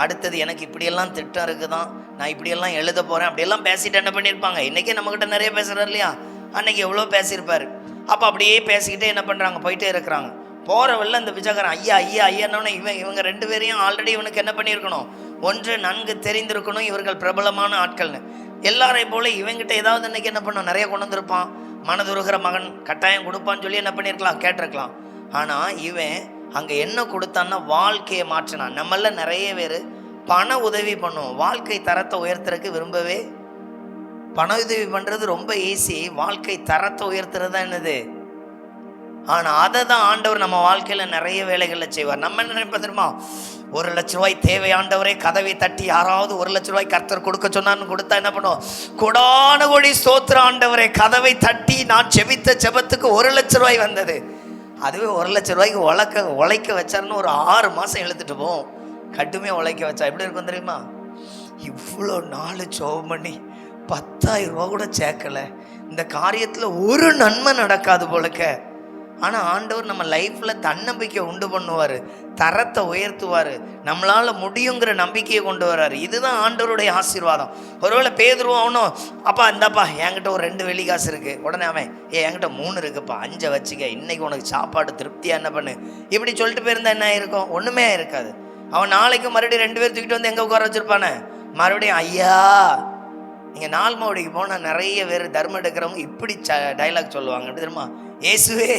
அடுத்தது எனக்கு இப்படியெல்லாம் திட்டம் இருக்குதான், நான் இப்படியெல்லாம் எழுத போகிறேன், அப்படியெல்லாம் பேசிட்டு என்ன பண்ணியிருப்பாங்க. இன்றைக்கி நம்மக்கிட்ட நிறைய பேசுகிறார் இல்லையா, அன்றைக்கி எவ்வளோ பேசியிருப்பார். அப்போ அப்படியே பேசிக்கிட்டே என்ன பண்ணுறாங்க, போயிட்டே இருக்கிறாங்க. போகிற வெளில இந்த பிச்சைக்காரன் ஐயா ஐயா ஐயானோன்னு இவங்க 2 பேரையும் ஆல்ரெடி இவனுக்கு என்ன பண்ணியிருக்கணும், ஒன்று நன்கு தெரிந்திருக்கணும், இவர்கள் பிரபலமான ஆட்கள்னு. எல்லாரையும் போல இவங்கிட்ட ஏதாவது இன்றைக்கி என்ன பண்ணோம், நிறைய கொண்டு வந்திருப்பான். மனதுருகிற மகன் கட்டாயம் கொடுப்பான்னு சொல்லி என்ன பண்ணியிருக்கலாம், கேட்டிருக்கலாம். ஆனால் இவன் அங்கே என்ன கொடுத்தான்னா வாழ்க்கையை மாற்றினான். நம்மள நிறைய பேர் பண உதவி பண்ணுவோம், வாழ்க்கை தரத்தை உயர்த்துறதுக்கு விரும்பவே. பண உதவி பண்ணுறது ரொம்ப ஈஸி, வாழ்க்கை தரத்தை உயர்த்துறது தான் என்னது. ஆனால் அதை தான் ஆண்டவர் நம்ம வாழ்க்கையில் நிறைய வேலைகளில் செய்வார். நம்ம என்ன நினைப்போம் தெரியுமா, 1 லட்ச ரூபாய் தேவை ஆண்டவரே, கதவை தட்டி யாராவது 1 லட்ச ரூபாய் கர்த்தர் கொடுக்க சொன்னான்னு கொடுத்தா என்ன பண்ணுவோம், கொடான கோடி ஸ்தோத்திர ஆண்டவரே, கதவை தட்டி நான் செபித்த செபத்துக்கு 1 லட்ச ரூபாய் வந்தது. அதுவே 1 லட்ச ரூபாய்க்கு உழைக்க வச்சாருன்னு ஒரு 6 மாதம் இழுத்துட்டு போவோம். கட்டுமையாக உழைக்க வச்சா எப்படி இருக்கும் தெரியுமா, இவ்வளோ நாள் ஜெபம் பண்ணி 10,000 ரூபா கூட சேர்க்கலை, இந்த காரியத்தில் ஒரு நன்மை நடக்காது போலக்க. ஆனால் ஆண்டவர் நம்ம லைஃப்பில் தன்னம்பிக்கை உண்டு பண்ணுவார், தரத்தை உயர்த்துவார், நம்மளால் முடியுங்கிற நம்பிக்கையை கொண்டு வர்றாரு. இதுதான் ஆண்டவருடைய ஆசீர்வாதம். ஒருவேளை பேதுருவும் அவனும், அப்பா இந்தாப்பா என்கிட்ட ஒரு 2 வெள்ளி காசு இருக்குது, உடனே அவன் என்கிட்ட 3 இருக்குப்பா, 5 வச்சுக்க, இன்னைக்கு உனக்கு சாப்பாடு திருப்தியாக என்ன பண்ணு, இப்படி சொல்லிட்டு போயிருந்தா என்ன ஆயிருக்கும், ஒன்றுமே இருக்காது. அவன் நாளைக்கு மறுபடியும் 2 பேர் தூக்கிட்டு வந்து எங்கே உட்கார வச்சுருப்பானே, மறுபடியும் ஐயா. நீங்கள் நால்மாவடிக்கு போனால் நிறைய பேர் தர்மம் எடுக்கிறவங்க இப்படி டைலாக் சொல்லுவாங்க, எப்படி தெரியுமா, இயேசுவே.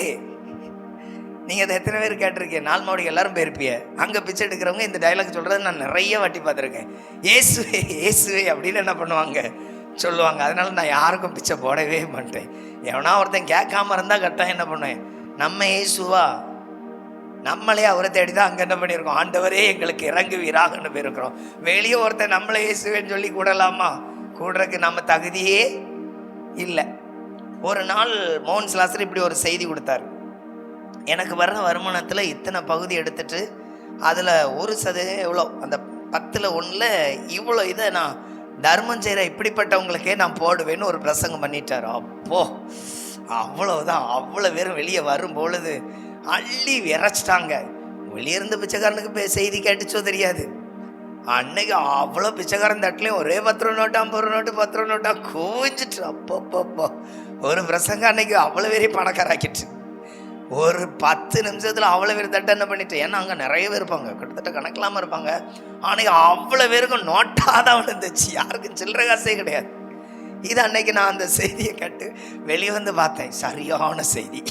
நீங்கள் அதை எத்தனை பேர் கேட்டிருக்கேன், நால்மாவடிக்கு எல்லாரும் போயிருப்பிய, அங்கே பிச்சை எடுக்கிறவங்க இந்த டைலாக் சொல்கிறது நான் நிறைய வாட்டி பார்த்துருக்கேன். இயேசுவே இயேசுவே அப்படின்னு என்ன பண்ணுவாங்க, சொல்லுவாங்க. அதனால நான் யாருக்கும் பிச்சை போடவே மாட்டேன். எவனா ஒருத்தன் கேட்காம இருந்தால் கரெக்டாக என்ன பண்ணுவேன், நம்ம இயேசுவா, நம்மளே அவரை தேடி தான் அங்கே என்ன பண்ணியிருக்கோம், ஆண்டவரே எங்களுக்கு இறங்குவீராகன்னு போயிருக்கிறோம். வெளியே ஒருத்தன் நம்மளே இயேசுவேன்னு சொல்லி கூடலாமா, கூடுறதுக்கு நம்ம தகுதியே இல்லை. ஒரு நாள் மோகன் சிலாசர் இப்படி ஒரு செய்தி கொடுத்தாரு, எனக்கு வர்ற வருமானத்தில் இத்தனை பகுதி எடுத்துட்டு அதில் 1% எவ்வளோ, அந்த 10ல் 1 இவ்வளோ இதை நான் தர்மம் செய்கிற இப்படிப்பட்டவங்களுக்கே நான் போடுவேன்னு ஒரு பிரசங்கம் பண்ணிட்டார். அப்போ அவ்வளோதான், அவ்வளோ பேரும் வெளியே வரும் பொழுது அள்ளி விரைச்சிட்டாங்க. வெளியிருந்து பிச்சைக்காரனுக்கு செய்தி கேட்டுச்சோ தெரியாது, அன்னைக்கு அவ்வளோ பிச்சைக்காரன் தட்டிலையும் ஒரே 10 ரூபா நோட்டு 50 ரூபா நோட்டு 10 ரூபா நோட்டா குவிஞ்சிட்டு. அப்பப்போ ஒரு பிரசங்கம் அன்னைக்கு அவ்வளோ பேரே பணக்காராக்கிட்டு. ஒரு 10 நிமிஷத்தில் அவ்வளோ பேர் தட்டை என்ன பண்ணிட்டு, ஏன்னா அங்கே நிறைய பேர் இருப்பாங்க, கிட்டத்தட்ட கணக்கில்லாமல் இருப்பாங்க. அன்னைக்கு அவ்வளோ பேருக்கும் நோட்டாக தான் விழுந்துச்சு, யாருக்கும் சில்லறை காசே கிடையாது. இது அன்னைக்கு நான் அந்த செய்தியை கேட்டு வெளியே வந்து பார்த்தேன், சரியான செய்தி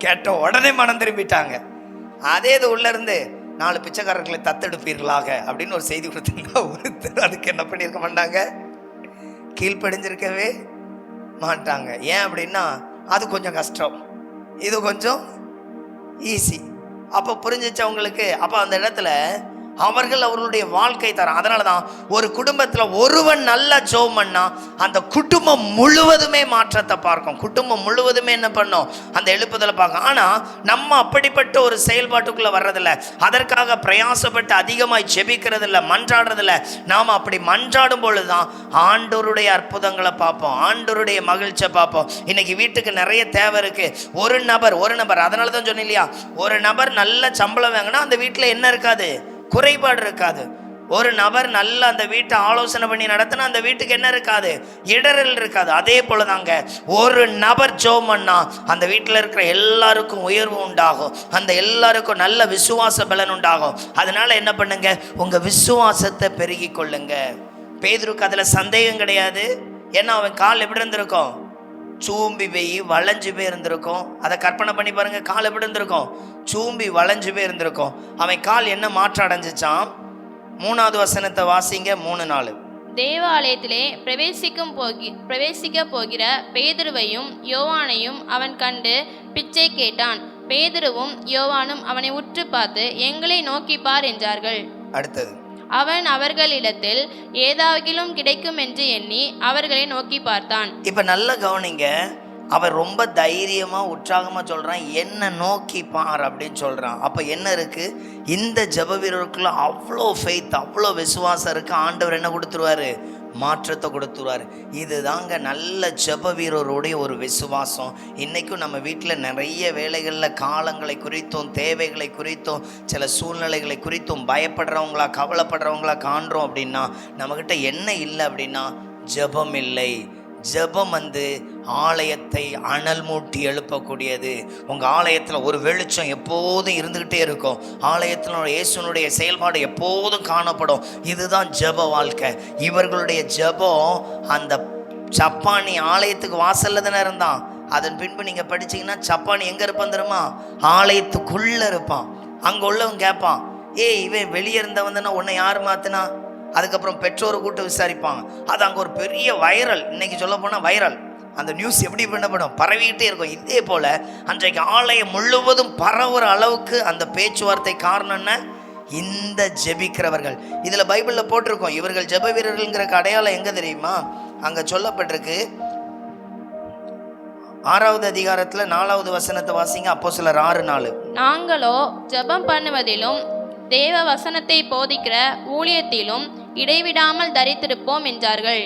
கேட்ட உடனே மனம் திரும்பிட்டாங்க. அதே இது உள்ளேருந்து 4 பிச்சைக்காரர்களை தத்தெடுப்பீர்களாக அப்படின்னு ஒரு செய்தி கொடுத்தீங்கன்னா ஒருத்தர் அதுக்கு என்ன பண்ணியிருக்க மாட்டாங்க, கீழ்ப்படிஞ்சிருக்கவே மாட்டாங்க. ஏன் அப்படின்னா அது கொஞ்சம் கஷ்டம், இது கொஞ்சம் ஈஸி. அப்போ புரிஞ்சிச்சு அவங்களுக்கு. அப்போ அந்த இடத்துல அவர்களுடைய வாழ்க்கை தரம். அதனால தான் ஒரு குடும்பத்தில் ஒருவன் நல்லா ஜெபம் பண்ணா அந்த குடும்பம் முழுவதுமே மாற்றத்தை பார்க்கும், குடும்பம் முழுவதுமே என்ன பண்ணும், அந்த எழுப்புதலை பார்க்கும். ஆனால் நம்ம அப்படிப்பட்ட ஒரு செயல்பாட்டுக்குள்ளே வர்றதில்ல, அதற்காக பிரயாசப்பட்டு அதிகமாக ஜெபிக்கிறதில்ல, மன்றாடுறதில்ல. நாம் அப்படி மன்றாடும் பொழுது தான் ஆண்டவருடைய அற்புதங்களை பார்ப்போம், ஆண்டவருடைய மகிழ்ச்சியை பார்ப்போம். இன்னைக்கு வீட்டுக்கு நிறைய தேவை இருக்குது, ஒரு நபர் அதனால தான் சொன்னேன் இல்லையா, ஒரு நபர் நல்ல சம்பளம் வாங்கினா அந்த வீட்டில் என்ன இருக்காது, குறைபாடு இருக்காது. ஒரு நபர் நல்ல அந்த வீட்டை ஆலோசனை பண்ணி நடத்தினா அந்த வீட்டுக்கு என்ன இருக்காது, இடரல் இருக்காது. அதே போல தாங்க ஒரு நபர் ஜெபம் பண்ணா அந்த வீட்டில் இருக்கிற எல்லாருக்கும் உயர்வு உண்டாகும், அந்த எல்லாருக்கும் நல்ல விசுவாச பலன் உண்டாகும். அதனால என்ன பண்ணுங்க, உங்க விசுவாசத்தை பெருகி கொள்ளுங்க. பேதுருக்கு அதில் சந்தேகம் கிடையாது. ஏன்னா அவன் கால் எப்படி இருந்திருக்கும், சூம்பி போய் வளைஞ்சு போய் இருந்திருக்கும். அதை கற்பனை பண்ணி பாருங்க, கால் எப்படி இருந்திருக்கும், சூம்பி வளைஞ்சு போய் இருந்திருக்கும். அவன் கால் என்ன மாற்றம் அடைஞ்சிச்சான், 3வது வசனத்தை வாசிங்க. 3:4. தேவாலயத்திலே பிரவேசிக்க போகிற பேதுருவையும் யோவானையும் அவன் கண்டு பிச்சை கேட்டான். பேதுருவும் யோவானும் அவனை உற்று பார்த்து எங்களை நோக்கி பார் என்றார்கள். அடுத்தது, அவன் அவர்களிடத்தில் ஏதாகிலும் கிடைக்கும் என்று எண்ணி அவர்களை நோக்கி பார்த்தான். இப்ப நல்ல கவனிங்க, அவர் ரொம்ப தைரியமா உற்சாகமா சொல்றான், என்ன நோக்கி பார் அப்படின்னு சொல்றான். அப்ப என்ன இருக்கு, இந்த ஜெப வீரருக்குள்ள அவ்வளோ ஃபெய்த், அவ்வளோ விசுவாசம் இருக்கு. ஆண்டவர் என்ன கொடுத்துருவாரு, மாற்றத்தை கொடுத்துருவார். இதுதாங்க நல்ல ஜெப வீரருடைய ஒரு விசுவாசம். இன்றைக்கும் நம்ம வீட்டில் நிறைய வேலைகளில் காலங்களை குறித்தும் தேவைகளை குறித்தும் சில சூழ்நிலைகளை குறித்தும் பயப்படுறவங்களா கவலைப்படுறவங்களா காண்றோம். அப்படின்னா நம்மக்கிட்ட என்ன இல்லை அப்படின்னா ஜெபம் இல்லை. ஜெபம் ஆலயத்தை அனல் மூட்டி எழுப்பக்கூடியது. உங்கள் ஆலயத்தில் ஒரு வெளிச்சம் எப்போதும் இருந்துக்கிட்டே இருக்கும். ஆலயத்தில் இயேசுனுடைய செயல்பாடு எப்போதும் காணப்படும். இதுதான் ஜெப வாழ்க்கை. இவர்களுடைய ஜெபம் அந்த சப்பானி ஆலயத்துக்கு வாசல்ல தானே இருந்தான். அதன் பின்பு நீங்கள் படிச்சீங்கன்னா சப்பானி எங்கே இருப்பான் தெரியுமா, ஆலயத்துக்குள்ளே இருப்பான். அங்கே உள்ளவன் கேட்பான், இவன் வெளியே இருந்தவன் தானே, உன்னை யார் மாற்றினா? அதுக்கப்புறம் பெற்றோரை கூட்டு விசாரிப்பாங்க. அது அங்கே ஒரு பெரிய வைரல். இன்னைக்கு சொல்ல போனால் வைரல். அந்த நியூஸ் எப்படி பண்ணப்படும், பரவிக்கிட்டே இருக்கும். இதே போல் அன்றைக்கு ஆலயம் முழுவதும் பரவுற அளவுக்கு அந்த பேச்சுவார்த்தை காரணம் என்ன, இந்த ஜெபிக்கிறவர்கள். இதில் பைபிளில் போட்டிருக்கோம், இவர்கள் ஜெப வீரர்கள்ங்கிற அடையாளம் எங்கே தெரியுமா, அங்கே சொல்லப்பட்டிருக்கு 6வது அதிகாரத்தில் 4வது வசனத்தை வாசிங்க. அப்போஸ்தலர் 6:4. நாங்களோ ஜெபம் பண்ணுவதிலும் தேவ வசனத்தை போதிக்கிற ஊழியத்திலும் இடைவிடாமல் தரித்திருப்போம் என்றார்கள்.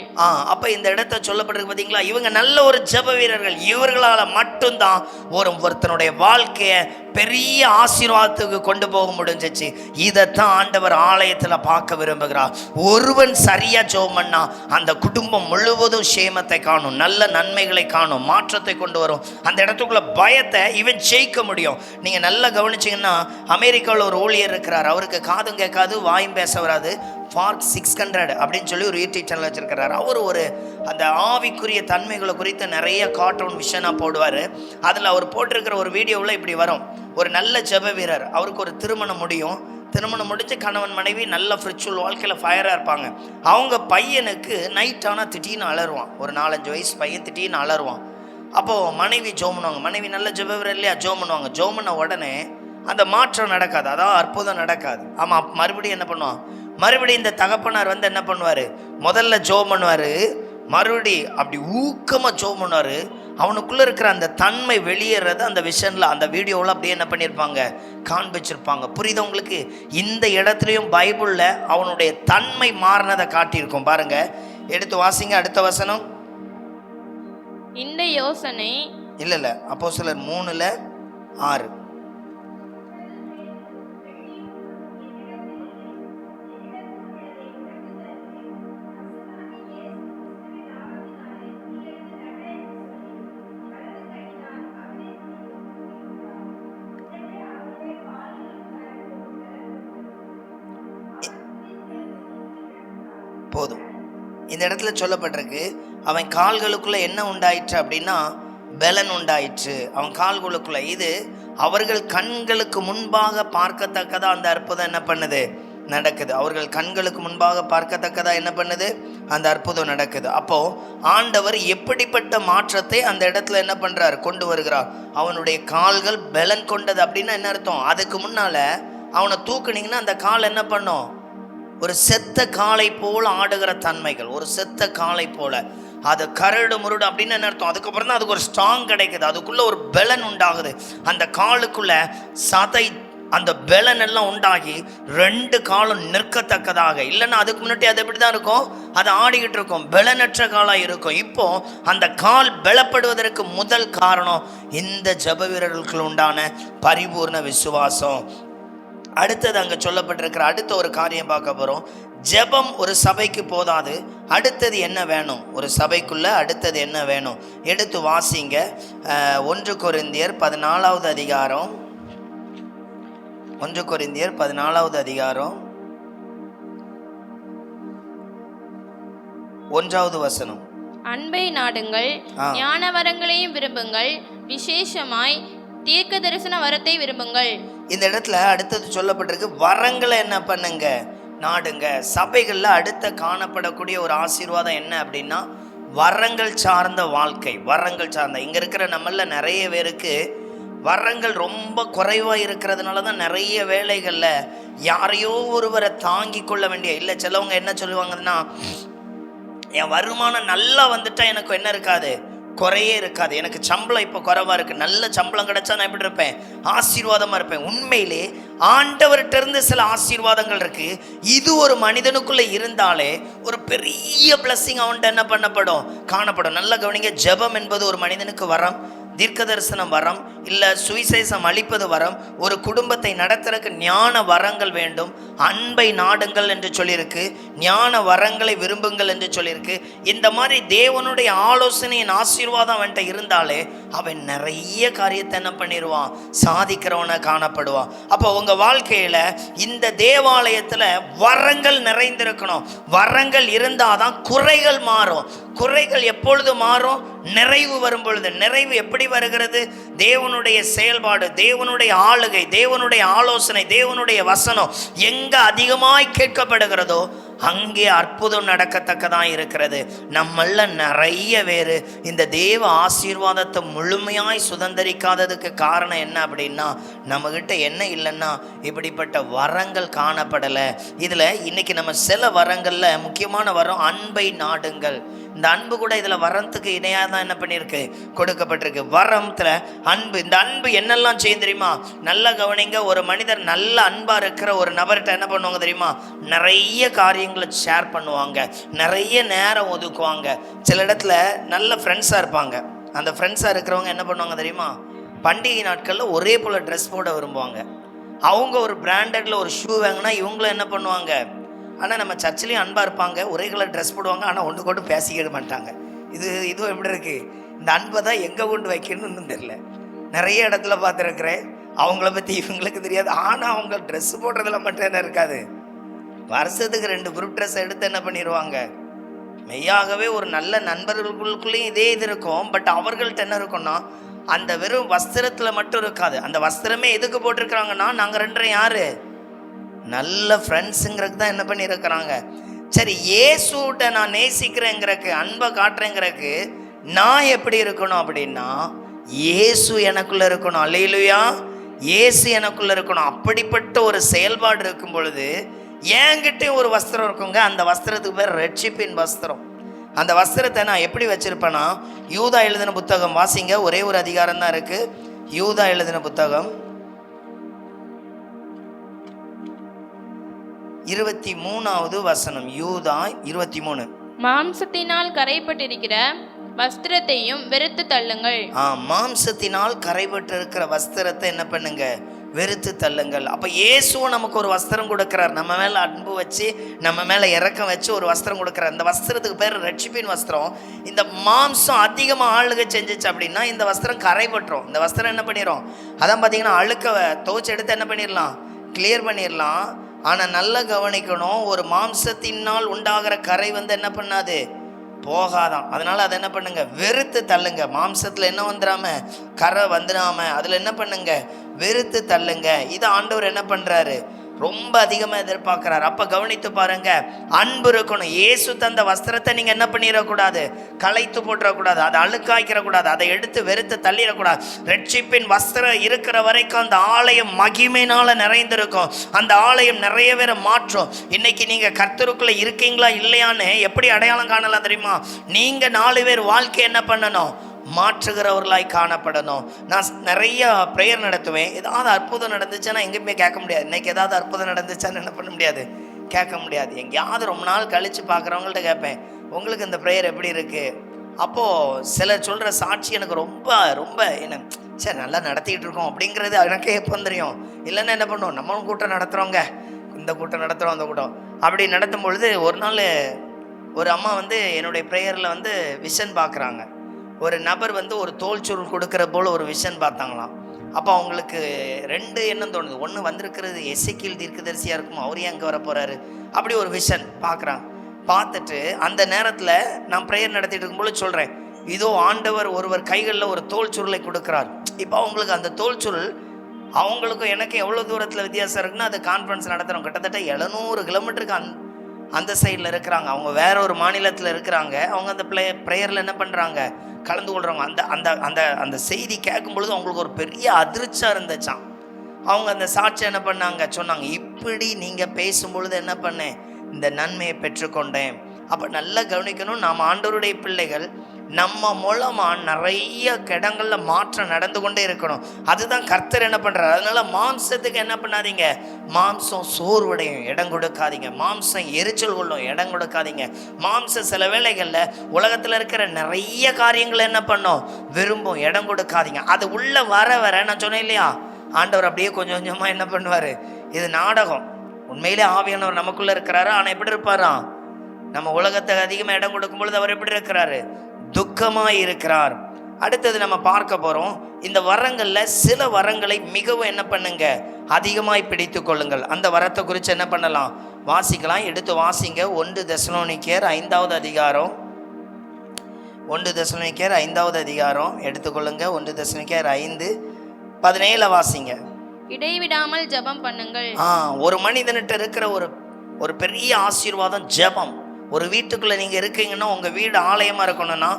அப்ப இந்த இடத்தை சொல்லப்பட்டிருக்கு பாத்தீங்களா, இவங்க நல்ல ஒரு ஜெப வீரர்கள். இவர்களால மட்டும்தான் ஒருத்தனுடைய வாழ்க்கைய பெரிய ஆசீர்வாதத்துக்கு கொண்டு போக முடிஞ்சிச்சு. இதைத்தான் ஆண்டவர் ஆலயத்துல பார்க்க விரும்புகிறார். ஒருவன் சரியா ஜெபம் பண்ணா அந்த குடும்பம் முழுவதும் சேமத்தை காணும், நல்ல நன்மைகளை காணும், மாற்றத்தை கொண்டு வரும். அந்த இடத்துக்குள்ள பயத்தை இவன் ஜெயிக்க முடியும். நீங்க நல்லா கவனிச்சீங்கன்னா, அமெரிக்காவில் ஒரு ஊழியர் இருக்கிறார். அவருக்கு காதும் கேட்காது, வாயும் பேச வராது. ஃபார்க் 600 அப்படின்னு சொல்லி ஒரு யூடியூப் சேனல் வச்சிருக்கிறார். அவர் ஒரு அந்த ஆவிக்குரிய தன்மைகளை குறித்து நிறைய கார்ட்டூன் விஷனாக போடுவார். அதில் அவர் போட்டிருக்கிற ஒரு வீடியோவில் இப்படி வரும், ஒரு நல்ல ஜெப வீரர், அவருக்கு ஒரு திருமணம் முடிஞ்சு கணவன் மனைவி நல்ல ஃப்ரிச்சுவல் வாழ்க்கையில் ஃபயராக இருப்பாங்க. அவங்க பையனுக்கு நைட் ஆனால் திடீர்னு அலறுவான். ஒரு 4-5 வயசு பையன் திடீர்னு அலறுவான். அப்போது மனைவி ஜெபம் பண்ணுவாங்க. மனைவி நல்ல ஜெப வீரர் இல்லையா, ஜெபம் பண்ணுவாங்க. ஜெபம் பண்ண உடனே அந்த மாற்றம் நடக்காது, அதான் அற்புதம் நடக்காது. ஆமாம், மறுபடியும் என்ன பண்ணுவான், மறுபடியும் இந்த தகப்பனார் என்ன பண்ணுவார், முதல்ல ஜெபம் பண்ணுவார், மறுபடி அப்படி ஊக்கமாக ஜெபம் பண்ணுவார். அவனுக்குள்ளே இருக்கிற அந்த தன்மை வெளியேறது அந்த விஷனில் அந்த வீடியோவில் அப்படியே என்ன பண்ணியிருப்பாங்க, காண்பிச்சிருப்பாங்க. புரியுது உங்களுக்கு? இந்த இடத்துலையும் பைபிளில் அவனுடைய தன்மை மாறினதை காட்டியிருக்கும். பாருங்க, எடுத்து வாசிங்க அடுத்த வசனம். இந்த யோசனை இல்லை அப்போஸ்தலர் 3:6. போதும். இந்த இடத்துல சொல்லப்பட்டிருக்கு, அவன் கால்களுக்குள்ள என்ன உண்டாயிற்று அப்படின்னா பலன் உண்டாயிற்று அவன் கால்களுக்குள்ள. இது அவர்கள் கண்களுக்கு முன்பாக பார்க்கத்தக்கதா அந்த அற்புதம் என்ன பண்ணுது, நடக்குது. அவர்கள் கண்களுக்கு முன்பாக பார்க்கத்தக்கதா என்ன பண்ணுது, அந்த அற்புதம் நடக்குது. அப்போ ஆண்டவர் எப்படிப்பட்ட மாற்றத்தை அந்த இடத்துல என்ன பண்றார், கொண்டு வருகிறார். அவனுடைய கால்கள் பலன் கொண்டது அப்படின்னா என்ன அர்த்தம், அதுக்கு முன்னால அவனை தூக்குனீங்கன்னா அந்த கால் என்ன பண்ணும், ஒரு செத்த காளை போல ஆடுகிற தன்மைகள், ஒரு செத்த காளை போல. அது கரடு முருடு அப்படின்னு என்ன அர்த்தம், அதுக்கப்புறம் தான் அதுக்கு ஒரு ஸ்ட்ராங் கிடைக்குது, அதுக்குள்ள ஒரு பலன் உண்டாகுது. அந்த காலுக்குள்ள சதை, அந்த பலன் எல்லாம் உண்டாகி 2 காலும் நிற்கத்தக்கதாக. இல்லைன்னா அதுக்கு முன்னாடி அது எப்படி தான் இருக்கும், அது ஆடிக்கிட்டு இருக்கும், பலனற்ற காலாக இருக்கும். இப்போ அந்த கால் பலப்படுவதற்கு முதல் காரணம் இந்த ஜெப வீரர்களுக்கு உண்டான பரிபூர்ண விசுவாசம். அடுத்தது அங்கே சொல்லப்பட்டிருக்கிற அடுத்த ஒரு காரியம் பார்க்க போகிறோம். ஜெபம் ஒரு சபைக்கு போதாது, அடுத்தது என்ன வேணும், ஒரு சபைக்குள்ள அடுத்தது என்ன வேணும். எடுத்து வாசிங்க 1 கொரிந்தியர் 14வது அதிகாரம். 1 கொரிந்தியர் 14வது அதிகாரம் 1வது வசனம். அன்பை நாடுங்கள், ஞான வரங்களையும் விரும்புங்கள், விசேஷமாய் தீர்க்க தரிசன வரத்தை விரும்புங்கள். இந்த இடத்துல அடுத்தது சொல்லப்பட்டிருக்கு, வரங்களை என்ன பண்ணுங்க, நாடுங்க. சபைகளில் அடுத்த காணப்படக்கூடிய ஒரு ஆசீர்வாதம் என்ன அப்படின்னா வரங்கள் சார்ந்த வாழ்க்கை. வரங்கள் சார்ந்த, இங்கே இருக்கிற நம்மள நிறைய பேருக்கு வரங்கள் ரொம்ப குறைவாக இருக்கிறதுனால தான் நிறைய வேலைகளில் யாரையோ ஒருவரை தாங்கி கொள்ள வேண்டிய இல்லை. சிலவங்க என்ன சொல்லுவாங்கன்னா, என் வருமானம் நல்லா வந்துட்டா எனக்கு என்ன இருக்காது, குறையே இருக்காது. எனக்கு சம்பளம் இப்போ குறைவாக இருக்குது, நல்ல சம்பளம் கிடைச்சா நான் எப்படி இருப்பேன், ஆசீர்வாதமாக இருப்பேன். உண்மையிலே ஆண்டவர்கிட்ட இருந்து சில ஆசீர்வாதங்கள் இருக்குது. இது ஒரு மனிதனுக்குள்ளே இருந்தாலே ஒரு பெரிய பிளஸ்ஸிங் அவன்கிட்ட என்ன பண்ணப்படும், காணப்படும். நல்ல கவனிங்க, ஜெபம் என்பது ஒரு மனிதனுக்கு வரம், தீர்க்க தரிசனம் வரம், இல்லை சுவிசேஷம் அளிப்பது வரம், ஒரு குடும்பத்தை நடத்துறதுக்கு ஞான வரங்கள் வேண்டும். அன்பை நாடுங்கள் என்று சொல்லியிருக்கு, ஞான வரங்களை விரும்புங்கள் என்று சொல்லியிருக்கு. இந்த மாதிரி தேவனுடைய ஆலோசனையின் ஆசீர்வாதம் அவன்கிட்ட இருந்தாலே அவன் நிறைய காரியத்தை என்ன பண்ணிடுவான், சாதிக்கிறவனை காணப்படுவான். அப்போ உங்கள் வாழ்க்கையில் இந்த தேவாலயத்தில் வரங்கள் நிறைந்திருக்கணும். வரங்கள் இருந்தால் தான் குறைகள் மாறும். குறைகள் எப்பொழுது மாறும், நிறைவு வரும் பொழுது. நிறைவு எப்படி வருகிறது, தேவனுடைய செயல்பாடு, தேவனுடைய ஆளுகை, தேவனுடைய ஆலோசனை, தேவனுடைய வசனம் எங்க அதிகமாய் கேட்கப்படுகிறதோ அங்கே அற்புதம் நடக்கத்தக்கதான் இருக்கிறது. நம்மள நிறைய பேர் இந்த தேவ ஆசீர்வாதத்தை முழுமையாய் சுதந்திரிக்காததுக்கு காரணம் என்ன அப்படின்னா, நம்மகிட்ட என்ன இல்லைன்னா இப்படிப்பட்ட வரங்கள் காணப்படலை. இதில் இன்னைக்கு நம்ம சில வரங்களில் முக்கியமான வரம் அன்பை நாடுங்கள். இந்த அன்பு கூட இதில் வரத்துக்கு இணையாக தான் என்ன பண்ணியிருக்கு, கொடுக்கப்பட்டிருக்கு. வரத்தில் அன்பு, இந்த அன்பு என்னெல்லாம் செய்யும் தெரியுமா? நல்ல கவனிங்க, ஒரு மனிதர் நல்ல அன்பாக இருக்கிற ஒரு நபர்கிட்ட என்ன பண்ணுவாங்க தெரியுமா, நிறைய காரியங்களை ஷேர் பண்ணுவாங்க, நிறைய நேரம் ஒதுக்குவாங்க. சில இடத்துல நல்ல ஃப்ரெண்ட்ஸாக இருப்பாங்க. அந்த ஃப்ரெண்ட்ஸாக இருக்கிறவங்க என்ன பண்ணுவாங்க தெரியுமா, பண்டிகை நாட்களில் ஒரே போல் ட்ரெஸ் போட விரும்புவாங்க. அவங்க ஒரு பிராண்டடில் ஒரு ஷூ வாங்கினா இவங்களும் என்ன பண்ணுவாங்க, ஆனால் நம்ம சர்ச்சிலையும் அன்பாக இருப்பாங்க, ஒரே கலர் ட்ரெஸ் போடுவாங்க, ஆனால் ஒன்று கொண்டு பேசிக்கிட மாட்டாங்க. இதுவும் எப்படி இருக்குது, இந்த அன்பை தான் எங்கே கொண்டு வைக்கணும்னு தெரியல. நிறைய இடத்துல பார்த்துருக்குறேன், அவங்கள பற்றி இவங்களுக்கு தெரியாது, ஆனால் அவங்க ட்ரெஸ் போடுறதுல மட்டும் என்ன இருக்காது, வருஷத்துக்கு 2 குரூப் ட்ரெஸ் எடுத்து என்ன பண்ணிடுவாங்க. மெய்யாகவே ஒரு நல்ல நண்பர்களுக்குள்ளேயும் இதே இது இருக்கும். பட் அவர்கள்ட்ட என்ன இருக்கும்னா, அந்த வெறும் வஸ்திரத்தில் மட்டும் இருக்காது. அந்த வஸ்திரமே எதுக்கு போட்டிருக்கிறாங்கன்னா, நாங்கள் 2 யாரு, நல்ல ஃப்ரெண்ட்ஸுங்கிறதுக்கு தான் என்ன பண்ணியிருக்கிறாங்க. சரி, இயேசுட்ட நான் நேசிக்கிறேங்கிறக்கு, அன்பை காட்டுறேங்கிறக்கு நான் எப்படி இருக்கணும் அப்படின்னா, இயேசு எனக்குள்ளே இருக்கணும். அல்லேலூயா, இயேசு எனக்குள்ளே இருக்கணும். அப்படிப்பட்ட ஒரு செயல்பாடு இருக்கும் பொழுது என்கிட்டயும் ஒரு வஸ்திரம் இருக்குங்க. அந்த வஸ்திரத்துக்கு பேர் ரட்சிப்பின் வஸ்திரம். அந்த வஸ்திரத்தை நான் எப்படி வச்சிருப்பேன்னா, யூதா எழுதின புத்தகம் வாசிங்க, ஒரே ஒரு அதிகாரம் தான் இருக்கு. யூதா எழுதின புத்தகம் 23வது வசனம். யூதா 23. மாம்சத்தினால் கரைப்பட்டிருக்கிற வஸ்திரத்தையும் வெறுத்து தள்ளுங்கள். மாம்சத்தினால் கரைப்பட்டு இருக்கிற வஸ்திரத்தை என்ன பண்ணுங்க, வெறுத்து தள்ளுங்கள். அப்போ இயேசுவும் நமக்கு ஒரு வஸ்திரம் கொடுக்குறார். நம்ம மேலே அன்பு வச்சு, நம்ம மேலே இறக்கம் வச்சு ஒரு வஸ்திரம் கொடுக்குறார். இந்த வஸ்திரத்துக்கு பேர் ரட்சிப்பின் வஸ்திரம். இந்த மாம்சம் அதிகமாக ஆளுகை செஞ்சிச்சு அப்படின்னா இந்த வஸ்திரம் கரைப்பட்டுரும். இந்த வஸ்திரம் என்ன பண்ணிடும், அதான் பார்த்தீங்கன்னா அழுக்க துவைச்சு எடுத்து என்ன பண்ணிடலாம், கிளியர் பண்ணிடலாம். ஆனால் நல்லா கவனிக்கணும், ஒரு மாம்சத்தினால் உண்டாகிற கரை என்ன பண்ணாது, போகாதான். அதனால அதை என்ன பண்ணுங்க, வெறுத்து தள்ளுங்க. மாம்சத்தில் என்ன வந்துடாம, கரை வந்துடாம அதில் என்ன பண்ணுங்க, வெறுத்து தள்ளுங்க. இது ஆண்டவர் என்ன பண்ணுறாரு, ரொம்ப அதிகமாக எதிர்பார்க்குறாரு. அப்போ கவனித்து பாருங்க, அன்பு இருக்கணும். இயேசு தந்த வஸ்திரத்தை நீங்கள் என்ன பண்ணிடக்கூடாது, களைத்து போட்டுறக்கூடாது, அதை அழுக்காய்க்கிறக்கூடாது, அதை எடுத்து வெறுத்து தள்ளிடக்கூடாது. ரட்சிப்பின் வஸ்திரம் இருக்கிற வரைக்கும் அந்த ஆலயம் மகிமையினால் நிறைந்திருக்கும். அந்த ஆலயம் நிறைய பேரை மாற்றும். இன்னைக்கு நீங்கள் கர்த்தருக்குள்ளே இருக்கீங்களா இல்லையான்னு எப்படி அடையாளம் காணலாம் தெரியுமா? நீங்கள் 4 பேர் வாழ்க்கை என்ன பண்ணணும், மாற்றுகிறவர்களாய் காணப்படணும். நான் நிறைய ப்ரேயர் நடத்துவேன். ஏதாவது அற்புதம் நடந்துச்சுன்னா எங்கேயுமே கேட்க முடியாது. இன்னைக்கு ஏதாவது அற்புதம் நடந்துச்சான்னு என்ன பண்ண முடியாது, கேட்க முடியாது. எங்கேயாவது ரொம்ப நாள் கழித்து பார்க்குறவங்கள்ட்ட கேட்பேன், உங்களுக்கு இந்த ப்ரேயர் எப்படி இருக்குது? அப்போது சிலர் சொல்கிற சாட்சி எனக்கு ரொம்ப ரொம்ப என்ன, சரி நல்லா நடத்திக்கிட்டு இருக்கோம் அப்படிங்கிறது எனக்கே எப்போ தெரியும். இல்லைன்னா என்ன பண்ணுவோம், நம்மளும் கூட்டம் நடத்துகிறோங்க, இந்த கூட்டம் நடத்துகிறோம், அந்த கூட்டம் அப்படி நடத்தும் பொழுது ஒரு நாள் ஒரு அம்மா என்னுடைய ப்ரேயரில் விஷன் பார்க்குறாங்க. ஒரு நபர் ஒரு தோல் சுருள் கொடுக்குற போல் ஒரு விஷன் பார்த்தாங்களாம். அப்போ அவங்களுக்கு 2 எண்ணம் தோணுது. ஒன்று வந்திருக்கிறது எசேக்கியேல் தீர்க்கதரிசியாக இருக்கும், அவர் ஏன் அங்கே வர போகிறாரு, அப்படி ஒரு விஷன் பார்க்குறாங்க. பார்த்துட்டு அந்த நேரத்தில் நான் ப்ரேயர் நடத்திட்டு இருக்கும்போது சொல்கிறேன், இதோ ஆண்டவர் ஒருவர் கைகளில் ஒரு தோல் சுருளை கொடுக்குறார். இப்போ அவங்களுக்கு அந்த தோல் சுருள் அவங்களுக்கும் எனக்கு எவ்வளோ தூரத்தில் வித்தியாசம் இருக்குன்னா, அது கான்ஃபரன்ஸ் நடத்துகிறோம், கிட்டத்தட்ட 700 கிலோமீட்டருக்கு அந்த சைடில் இருக்கிறாங்க, அவங்க வேற ஒரு மாநிலத்தில் இருக்கிறாங்க. அவங்க அந்த ப்ரேயரில் என்ன பண்ணுறாங்க, கலந்து கொள்கிறாங்க. அந்த அந்த அந்த அந்த செய்தி கேட்கும் பொழுது அவங்களுக்கு ஒரு பெரிய அதிர்ச்சியாக இருந்துச்சான். அவங்க அந்த சாட்சி என்ன பண்ணாங்க, சொன்னாங்க, இப்படி நீங்கள் பேசும்பொழுது என்ன பண்ணேன், இந்த நன்மையை பெற்றுக்கொண்டேன். அப்போ நல்லா கவனிக்கணும், நாம் ஆண்டவருடைய பிள்ளைகள், நம்ம மூலமாக நிறைய இடங்களில் மாற்றம் நடந்து கொண்டே இருக்கணும். அதுதான் கர்த்தர் என்ன பண்ணுறாரு. அதனால மாம்சத்துக்கு என்ன பண்ணாதீங்க, மாம்சம் சோர்வடையும், இடம் கொடுக்காதீங்க. மாம்சம் எரிச்சல் கொள்ளும், இடம் கொடுக்காதீங்க. மாம்சம் சில வேளைகளில் உலகத்தில் இருக்கிற நிறைய காரியங்களை என்ன பண்ணும், விரும்பும், இடம் கொடுக்காதீங்க. அது உள்ளே வர வர நான் சொன்னேன் இல்லையா, ஆண்டவர் அப்படியே கொஞ்சம் கொஞ்சமாக என்ன பண்ணுவார். இது நாடகம். உண்மையிலே ஆவியானவர் நமக்குள்ளே இருக்கிறாரு. ஆனால் எப்படி இருப்பாரா, நம்ம உலகத்துக்கு அதிகமாக இடம் கொடுக்கும் பொழுது அவர் எப்படி இருக்கிறாரு, துக்கமாக இருக்கிறார். அடுத்தது நம்ம பார்க்க போகிறோம், இந்த வரங்களில் சில வரங்களை மிகவும் என்ன பண்ணுங்க, அதிகமாய் பிடித்து கொள்ளுங்கள். அந்த வரத்தை குறித்து என்ன பண்ணலாம், வாசிக்கலாம். எடுத்து வாசிங்க. 1 தெசலோனிக்கேயர் 5வது அதிகாரம். 1 தெசலோனிக்கேயர் 5வது அதிகாரம் எடுத்துக்கொள்ளுங்க. 1 தெசலோனிக்கேயர் 5:17 வாசிங்க. இடைவிடாமல் ஜெபம் பண்ணுங்கள். ஒரு மனிதன்கிட்ட இருக்கிற ஒரு பெரிய ஆசீர்வாதம் ஜெபம். ஒரு வீட்டுக்குள்ளே நீங்கள் இருக்கீங்கன்னா, உங்கள் வீடு ஆலயமாக இருக்கணும்னா,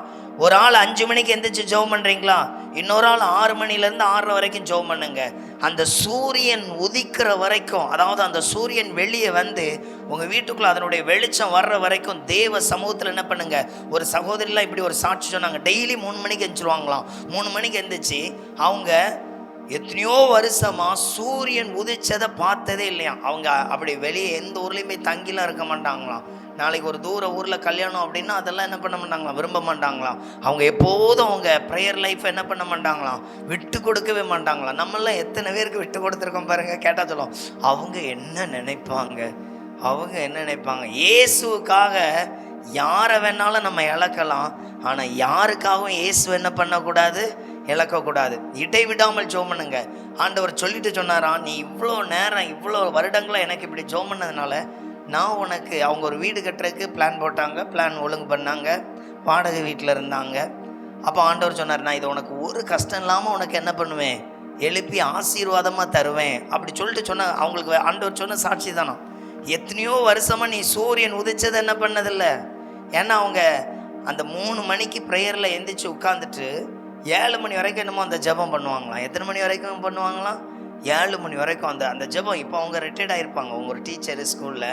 ஒரு ஆள் 5 மணிக்கு எந்திரிச்சு ஜெபம் பண்ணுறீங்களா, இன்னொரு ஆள் 6 மணிலேருந்து 6:30 வரைக்கும் ஜெபம் பண்ணுங்க. அந்த சூரியன் உதிக்கிற வரைக்கும், அதாவது அந்த சூரியன் வெளியே வந்து உங்கள் வீட்டுக்குள்ளே அதனுடைய வெளிச்சம் வர்ற வரைக்கும் தேவ சமூகத்தில் என்ன பண்ணுங்க. ஒரு சகோதரிலாம் இப்படி ஒரு சாட்சி சொன்னாங்க, டெய்லி 3 மணிக்கு எந்திரிச்சிருவாங்களாம். 3 மணிக்கு எந்திரிச்சு அவங்க எத்தனையோ வருஷமாக சூரியன் உதிச்சதை பார்த்ததே இல்லையா. அவங்க அப்படி வெளியே எந்த ஊர்லேயுமே தங்கிலாம் இருக்க மாட்டாங்களாம். நாளைக்கு ஒரு தூர ஊரில் கல்யாணம் அப்படின்னா அதெல்லாம் என்ன பண்ண மாட்டாங்களாம், விரும்ப மாட்டாங்களாம். அவங்க எப்போதும் அவங்க ப்ரேயர் லைஃப் என்ன பண்ண மாட்டாங்களாம், விட்டு கொடுக்கவே மாட்டாங்களாம். நம்மளாம் எத்தனை பேருக்கு விட்டு கொடுத்துருக்கோம் பாருங்கள். கேட்டால் சொல்லுவோம், அவங்க என்ன நினைப்பாங்க, அவங்க என்ன நினைப்பாங்க. இயேசுக்காக யாரை வேணாலும் நம்ம இழக்கலாம், ஆனால் யாருக்காகவும் இயேசு என்ன பண்ணக்கூடாது, இழக்கக்கூடாது. இடைவிடாமல் ஜெபம் பண்ணுங்க. ஆண்டவர் சொல்லிட்டு சொன்னாரா, நீ இவ்வளோ நேரம் இவ்வளோ வருடங்களாக எனக்கு இப்படி ஜெபம் பண்ணதுனால நான் உனக்கு, அவங்க ஒரு வீடு கட்டுறதுக்கு பிளான் போட்டாங்க, பிளான் ஒழுங்கு பண்ணாங்க, வாடகை வீட்டில் இருந்தாங்க. அப்போ ஆண்டவர் சொன்னார், நான் இதை உனக்கு ஒரு கஷ்டம் இல்லாமல் உனக்கு என்ன பண்ணுவேன், எழுப்பி ஆசீர்வாதமாக தருவேன் அப்படி சொல்லிட்டு சொன்ன. அவங்களுக்கு ஆண்டவர் சொன்ன சாட்சி தானோ. எத்தனையோ வருஷமாக நீ சூரியன் உதிச்சதை என்ன பண்ணதில்லை. ஏன்னா அவங்க அந்த 3 மணிக்கு ப்ரேயரில் எந்திரிச்சு உட்காந்துட்டு 7 மணி வரைக்கும் என்னமோ அந்த ஜெபம் பண்ணுவாங்களாம். எத்தனை மணி வரைக்கும் பண்ணுவாங்களாம், 7 மணி வரைக்கும் அந்த ஜெபம். இப்போ அவங்க ரிட்டையர்ட் ஆகிருப்பாங்க, அவங்க ஒரு டீச்சர் ஸ்கூலில்.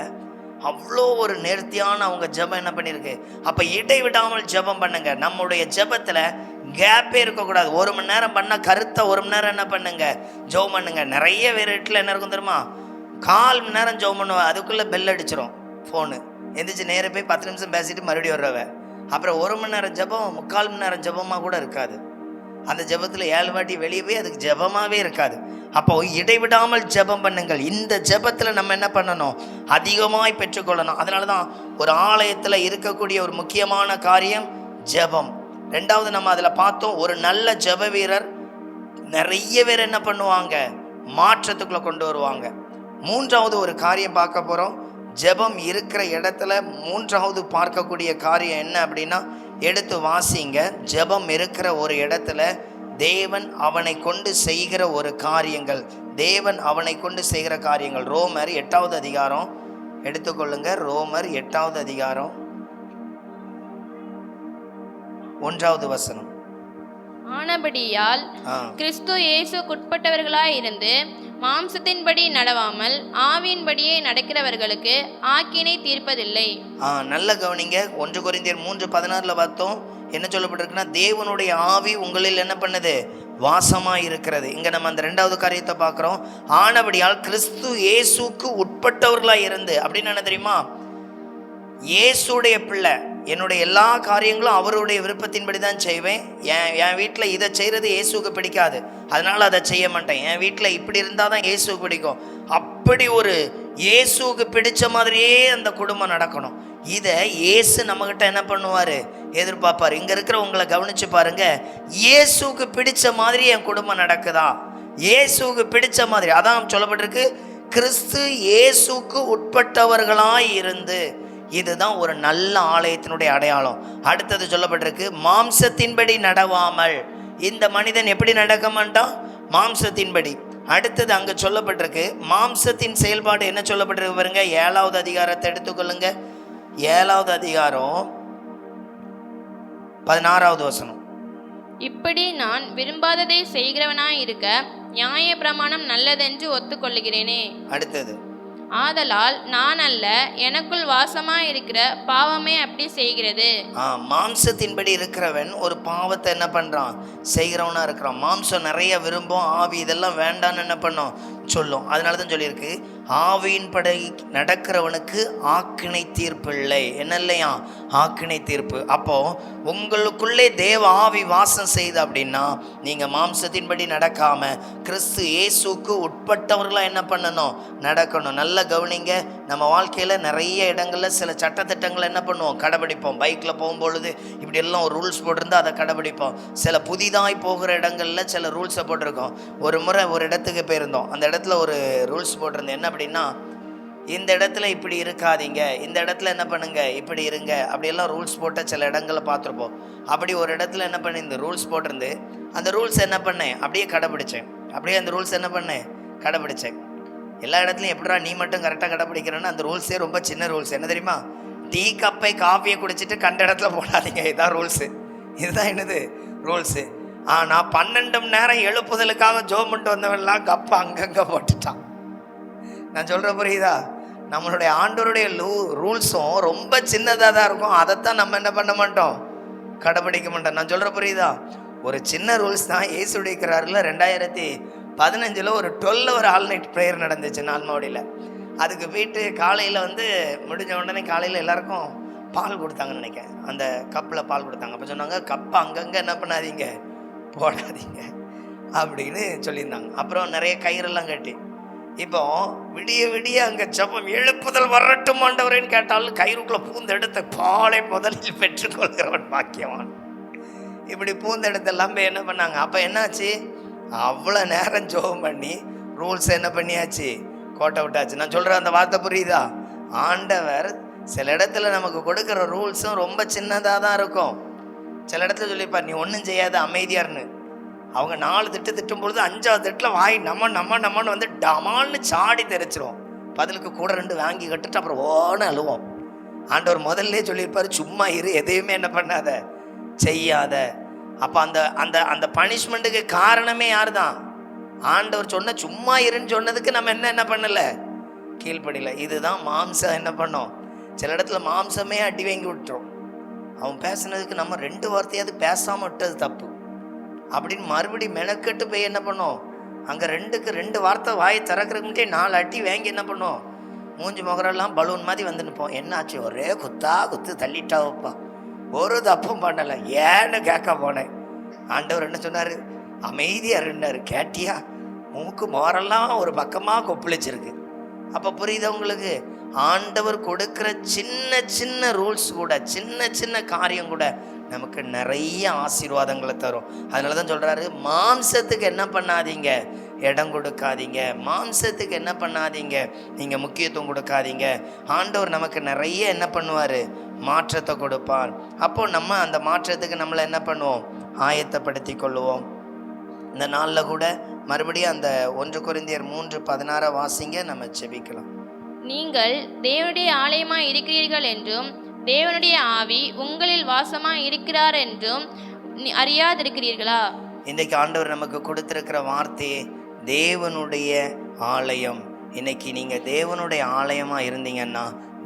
அவ்வளோ ஒரு நேர்த்தியான அவங்க ஜெபம் என்ன பண்ணியிருக்கு. அப்போ இடைவிடாமல் ஜெபம் பண்ணுங்க. நம்முடைய ஜெபத்தில் கேப்பே இருக்கக்கூடாது. 1 மணி நேரம் பண்ணால் கருத்தை 1 மணி நேரம் என்ன பண்ணுங்க, ஜெபம் பண்ணுங்க. நிறைய பேர் வீட்டில் என்ன இருக்கும் தெரியுமா, 1/4 மணி நேரம் ஜெபம் பண்ணுவேன், அதுக்குள்ளே பெல் அடிச்சிடும் ஃபோனு. எந்திரிச்சு நேராக போய் 10 நிமிஷம் பேசிட்டு மறுபடியும் வர்றவ. அப்புறம் 1 மணி நேரம் ஜெபம் 3/4 மணி நேரம் ஜெபமாக கூட இருக்காது. அந்த ஜெபத்தில் 7 வாட்டி வெளியே போய் அதுக்கு ஜெபமாகவே இருக்காது. அப்போ இடைவிடாமல் ஜெபம் பண்ணுங்கள். இந்த ஜெபத்தில் நம்ம என்ன பண்ணணும், அதிகமாய் பெற்றுக்கொள்ளணும். அதனால தான் ஒரு ஆலயத்தில் இருக்கக்கூடிய ஒரு முக்கியமான காரியம் ஜெபம். 2வது நம்ம அதில் பார்த்தோம், ஒரு நல்ல ஜெப வீரர் நிறைய பேர் என்ன பண்ணுவாங்க, மாற்றத்துக்குள்ளே கொண்டு வருவாங்க. 3வது ஒரு காரியம் பார்க்க போகிறோம். ஜெபம் இருக்கிற இடத்துல 3வது பார்க்கக்கூடிய காரியம் என்ன அப்படின்னா, எடுத்து வாசிங்க. ஜெபம் இருக்கிற ஒரு இடத்துல தேவன் அவனை கொண்டு செய்கிற ஒரு காரியங்கள், தேவன் அவனை கொண்டு செய்கிற காரியங்கள். ரோமர் 8வது அதிகாரம் எடுத்துக்கொள்ளுங்க. ரோமர் 8வது அதிகாரம் 1வது வசனம். ஆனபடியால் கிறிஸ்து இயேசுக்குட்பட்டவர்களாய் இருந்து மாம்சத்தின்படி நடவாமல் ஆவியின்படியே நடக்கிறவர்களுக்கு ஆக்கினை தீர்ப்பதில்லை. நல்ல கவனிங்க. 1 கொரிந்தியர் 3:16 பார்த்தோம். என்ன சொல்லப்பட்டிருக்குன்னா, தேவனுடைய ஆவி உங்களில் என்ன பண்ணுது, வாசமாக இருக்கிறது. இங்கே நம்ம அந்த 2வது காரியத்தை பார்க்குறோம். ஆனபடியால் கிறிஸ்து இயேசுக்கு உட்பட்டவர்களாக இருந்து, அப்படின்னு என்ன தெரியுமா, இயேசுடைய பிள்ளை, என்னுடைய எல்லா காரியங்களும் அவருடைய விருப்பத்தின்படி தான் செய்வேன். என் வீட்டில் இதை செய்கிறது இயேசுக்கு பிடிக்காது, அதனால் அதை செய்ய மாட்டேன். என் வீட்டில் இப்படி இருந்தால் தான் இயேசுக்கு பிடிக்கும். அப்படி ஒரு இயேசுக்கு பிடிச்ச மாதிரியே அந்த குடும்பம் நடக்கணும். இதை இயேசு நம்மகிட்ட என்ன பண்ணுவார், எதிர்பார்ப்பார். இங்கே இருக்கிற உங்களை கவனித்து பாருங்க, இயேசுக்கு பிடிச்ச மாதிரி என் குடும்பம் நடக்குதா, இயேசுக்கு பிடிச்ச மாதிரி. அதான் சொல்லப்பட்டிருக்கு, கிறிஸ்து இயேசுக்கு உட்பட்டவர்களாய் இருந்து. இதுதான் ஒரு நல்ல ஆலயத்தினுடைய அடையாளம். அடுத்தது சொல்லப்பட்டிருக்கு, மாம்சத்தின்படி நடவாமல். இந்த மனிதன் எப்படி நடக்க மாட்டான், மாம்சத்தின்படி. அடுத்தது அங்க சொல்லப்பட்டிருக்கு மாம்சத்தின் செயல்பாடு என்ன சொல்லப்பட்டிருக்கு பாருங்க. 7வது அதிகாரத்தை எடுத்துக்கொள்ளுங்க. 7வது அதிகாரம் 16வது வசனம். இப்படி நான் விரும்பாததை செய்கிறவனாய் இருக்க நியாய பிரமாணம் நல்லதென்று ஒத்துக்கொள்ளுகிறேனே. அடுத்தது, ஆதலால் நான் அல்ல, எனக்குள் வாசமாய் இருக்கிற பாவமே அப்படி செய்கிறது. மாம்சத்தின்படி இருக்கிறவன் ஒரு பாவத்தை என்ன பண்றான், செய்கிறவனா இருக்கிறான். மாம்சம் நிறைய விரும்பும், ஆவி இதெல்லாம் வேண்டான்னு என்ன பண்ணும், சொல்லும். அதனாலதான் சொல்லியிருக்கு, ஆவியின்படி நடக்கிறவனுக்கு ஆக்கினை தீர்ப்பு இல்லை. என்ன இல்லையா, ஆக்கினை தீர்ப்பு. அப்போ உங்களுக்குள்ளே தேவ ஆவி வாசம் செய்து அப்படின்னா நீங்க மாம்சத்தின்படி நடக்காம கிறிஸ்து இயேசுக்கு உட்பட்டவர்களா என்ன பண்ணணும், நடக்கணும். நல்ல கவனிங்க, நம்ம வாழ்க்கையில நிறைய இடங்கள்ல சில சட்டத்திட்டங்களை என்ன பண்ணுவோம், கடைபிடிப்போம். பைக்ல போகும்பொழுது இப்படி எல்லாம் ஒரு ரூல்ஸ் போட்டிருந்தா அதை கடைபிடிப்போம். சில புதிதாய் போகிற இடங்கள்ல சில ரூல்ஸை போட்டிருக்கோம். ஒரு முறை ஒரு இடத்துக்கு போயிருந்தோம். அந்த இடத்துல ஒரு ரூல்ஸ் போட்டிருந்தேன். என்ன அப்படின்னா, இந்த இடத்துல இப்படி இருக்காதீங்க, இந்த இடத்துல என்ன பண்ணுங்க, இப்படி இருங்க, அப்படியெல்லாம் ரூல்ஸ் போட்ட சில இடங்களை பார்த்துருப்போம். அப்படி ஒரு இடத்துல என்ன பண்ணி இந்த ரூல்ஸ் போட்டிருந்து அந்த ரூல்ஸ் என்ன பண்ணேன், அப்படியே கடைபிடிச்சேன். அப்படியே அந்த ரூல்ஸ் என்ன பண்ணேன், கடைபிடிச்சேன். எல்லா இடத்துலையும் எப்படிடா நீ மட்டும் கரெக்டாக கடைபிடிக்கிறேன்னா, அந்த ரூல்ஸே ரொம்ப சின்ன ரூல்ஸ். என்ன தெரியுமா, டீ கப்பை காஃபியை குடிச்சிட்டு கண்ட இடத்துல போடாதீங்க, இதுதான் ரூல்ஸு. இதுதான் என்னது, ரூல்ஸு. ஆனால் 12 மணி நேரம் எழுப்புதலுக்காக ஜோம் பண்ணிட்டு வந்தவன்லாம் கப்பை அங்கங்கே போட்டுட்டான். நான் சொல்கிற புரியுதா, நம்மளுடைய ஆண்டவருடைய ரூல்ஸும் ரொம்ப சின்னதாக தான் இருக்கும். அதைத்தான் நம்ம என்ன பண்ண மாட்டோம், கடைபிடிக்க மாட்டோம். நான் சொல்கிற புரியுதா, ஒரு சின்ன ரூல்ஸ் தான். இயேசுடிக்கிறாருல 2015 ஒரு 12 ஒரு ஆல் நைட் ப்ரேயர் நடந்துச்சு நால்மாவடியில். அதுக்கு போயிட்டு காலையில் முடிஞ்ச உடனே காலையில் எல்லாருக்கும் பால் கொடுத்தாங்கன்னு நினைக்கிறேன். அந்த கப்பில் பால் கொடுத்தாங்க. அப்போ சொன்னாங்க, கப்பை அங்கங்கே என்ன பண்ணாதீங்க, போடாதீங்க அப்படின்னு சொல்லியிருந்தாங்க. அப்புறம் நிறைய கயிறெல்லாம் கட்டி, இப்போ விடிய விடிய அங்கே ஜபம், எழுப்புதல் வரட்டும் ஆண்டவரேன்னு கேட்டாலும் கயிறுக்குள்ளே பூந்தெடுத்த பாலை முதலில் பெற்றுக்கொள்கிறவன் பாக்கியவான். இப்படி பூந்தெடுத்தெல்லாம் போய் என்ன பண்ணாங்க. அப்போ என்னாச்சு, அவ்வளோ நேரம் ஜோபம் பண்ணி ரூல்ஸ் என்ன பண்ணியாச்சு, கோட்டை விட்டாச்சு. நான் சொல்கிறேன், அந்த வார்த்தை புரியுதா? ஆண்டவர் சில இடத்துல நமக்கு கொடுக்குற ரூல்ஸும் ரொம்ப சின்னதாக தான் இருக்கும். சில இடத்துல சொல்லியிருப்பார், நீ ஒன்றும் செய்யாத அமைதியார்னு. அவங்க 4 திட்டு திட்டும் பொழுது 5வது திட்டில் வாய் நம்மன்னு டமால்னு சாடி தெரிச்சிரும். பதிலுக்கு கூட 2 வாங்கி கட்டுட்டு அப்புறம் ஓன அழுவோம். ஆண்டவர் முதல்ல சொல்லியிருப்பார், சும்மா இரு, எதையுமே என்ன பண்ணாத, செய்யாத. அப்போ அந்த அந்த அந்த பனிஷ்மெண்ட்டுக்கு காரணமே யார் தான், ஆண்டவர் சொன்ன சும்மா இருன்னு சொன்னதுக்கு நம்ம என்ன பண்ணலை, கீழ்ப்படியில. இதுதான் மாம்சம் என்ன பண்ணோம். சில இடத்துல மாம்சமே அடி வாங்கி விட்டுரும். அவன் பேசுனதுக்கு நம்ம 2 வார்த்தையாவது பேசாமல் விட்டது தப்பு அப்படின்னு மறுபடியும் மெனக்கெட்டு போய் என்ன பண்ணோம், அங்கே 2க்கு 2 வார்த்தை வாயை திறக்கிறதுக்கு முன்னாடி 4 அடி வாங்கி என்ன பண்ணோம், மூஞ்சி முகரெல்லாம் பலூன் மாதிரி வந்து நிற்போம். என்னாச்சு, ஒரே குத்து தள்ளிட்டா வைப்பா, ஒரு தப்பும் பண்ணலை, ஏன்னு கேட்க போனேன். ஆண்டவர் என்ன சொன்னார், அமைதியாக இருந்தார். கேட்டியா, மூக்கு மோரெல்லாம் ஒரு பக்கமாக கொப்பளிச்சிருக்கு. அப்போ புரியுது உங்களுக்கு, ஆண்டவர் கொடுக்குற சின்ன சின்ன ரூல்ஸ் கூட, சின்ன சின்ன காரியம் கூட நமக்கு நிறைய ஆசீர்வாதங்களை தரும். அதனால தான் சொல்கிறாரு, மாம்சத்துக்கு என்ன பண்ணாதீங்க, இடம் கொடுக்காதீங்க. மாம்சத்துக்கு என்ன பண்ணாதீங்க, நீங்கள் முக்கியத்துவம் கொடுக்காதீங்க. ஆண்டவர் நமக்கு நிறைய என்ன பண்ணுவார், மாற்றத்தை கொடுப்பார். அப்போது நம்ம அந்த மாற்றத்துக்கு நம்மளை என்ன பண்ணுவோம், ஆயத்தப்படுத்தி கொள்ளுவோம். இந்த நாளில் கூட மறுபடியும் அந்த 1 கொரிந்தியர் 3:16 வாசிங்க, நம்ம செபிக்கலாம். நீங்கள் தேவனுடைய ஆலயமாய் இருக்கிறீர்கள் என்றும் தேவனுடைய ஆவி உங்களில் வாசமாய் இருக்கிறார் என்றும் அறியாதிருக்கிறீர்களா? இன்றைக்கு ஆண்டவர் நமக்கு கொடுத்திருக்கிற வார்த்தையே தேவனுடைய ஆலயம். இன்னைக்கு நீங்கள் தேவனுடைய ஆலயமாக இருந்தீங்கன்னா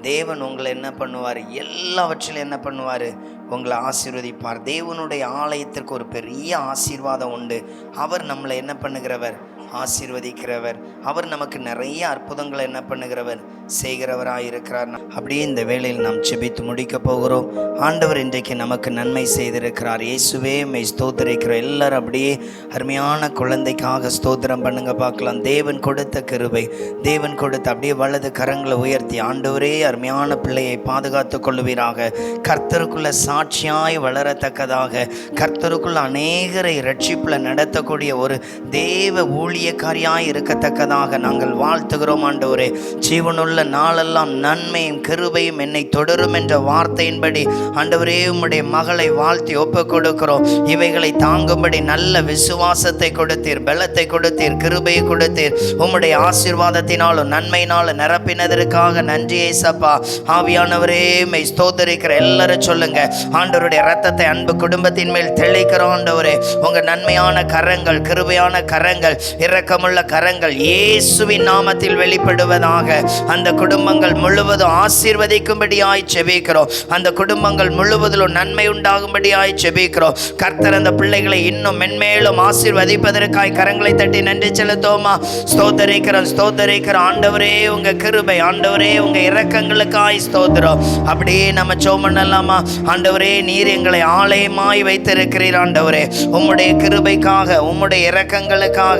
தேவன் உங்களை என்ன பண்ணுவார், எல்லாவற்றிலும் என்ன பண்ணுவார், உங்களை ஆசீர்வதிப்பார். தேவனுடைய ஆலயத்திற்கு ஒரு பெரிய ஆசீர்வாதம் உண்டு. அவர் நம்மளை என்ன பண்ணுகிறவர், ஆசீர்வதிக்கிறவர். அவர் நமக்கு நிறைய அற்புதங்களை என்ன பண்ணுகிறவர், செய்கிறவராக இருக்கிறார். அப்படியே இந்த வேளையில் நாம் செபித்து முடிக்க போகிறோம். ஆண்டவர் இன்றைக்கு நமக்கு நன்மை செய்திருக்கிறார். இயேசுவே மெய் ஸ்தோத்திரிக்கிற எல்லாரும் அப்படியே அருமையான குழந்தைக்காக ஸ்தோத்திரம் பண்ணுங்க பார்க்கலாம். தேவன் கொடுத்த கிருபை, தேவன் கொடுத்த அப்படியே வலது கரங்களை உயர்த்தி, ஆண்டவரே அருமையான பிள்ளையை பாதுகாத்து கொள்ளுவீராக, கர்த்தருக்குள்ள சாட்சியாய் வளரத்தக்கதாக, கர்த்தருக்குள்ள அநேகரை ரட்சிப்பில் நடத்தக்கூடிய ஒரு தேவ ஊழியக்காரியாய் இருக்கத்தக்கதாக நாங்கள் வாழ்த்துகிறோம். ஆண்டவரே, ஜீவனுள்ள உள்ள நாளெல்லாம் நன்மையும் கிருபையும் என்னை தொடரும் என்ற வார்த்தையின்படி ஆண்டவரே உம்முடைய மகளை வாழ்த்தி ஒப்பு கொடுக்கிறோம். இவைகளை தாங்கும்படி நல்ல விசுவாசத்தை கொடுத்தீர், பலத்தை கொடுத்தீர், கிருபையை கொடுத்தீர். உம்முடைய ஆசீர்வாதத்தினாலும் நன்மையினாலும் நிரப்பினதற்காக நன்றி ஏசப்பா. ஆவியானவரே மை ஸ்தோத்தரிக்கிற எல்லாரும் சொல்லுங்க, ஆண்டவருடைய இரத்தத்தை அன்பு குடும்பத்தின் மேல் தெளிக்கிறோம். ஆண்டவரே உங்க நன்மையான கரங்கள், கிருபையான கரங்கள், இரக்கமுள்ள கரங்கள் இயேசுவின் நாமத்தில் வெளிப்படுவதாக. அந்த குடும்பங்கள் முழுவதும் ஆசீர்வதிக்கும்படியாய் ஜெபிக்கிறோம். அந்த குடும்பங்கள் முழுவதிலும் நன்மை உண்டாகும்படியாய் ஜெபிக்கிறோம். கர்த்தர் அந்த பிள்ளைகளை இன்னும் மென்மேலும் ஆசீர்வதிப்பதற்காய் கரங்களை தட்டி நன்றி செலுத்தோமா. ஸ்தோத்தரிக்கிறோம், ஸ்தோத்தரிக்கிறோம். ஆண்டவரே உங்க கிருபை, ஆண்டவரே உங்க இரக்கங்களுக்காய் ஸ்தோத்திரம். அப்படியே நம்ம ஜெபம் பண்ணலாமா? ஆண்டவரே நீர் எங்களை ஆலயமாய் வைத்திருக்கிறீர். ஆண்டவரே உம்முடைய கிருபைக்காக, உம்முடைய இரக்கங்களுக்காக,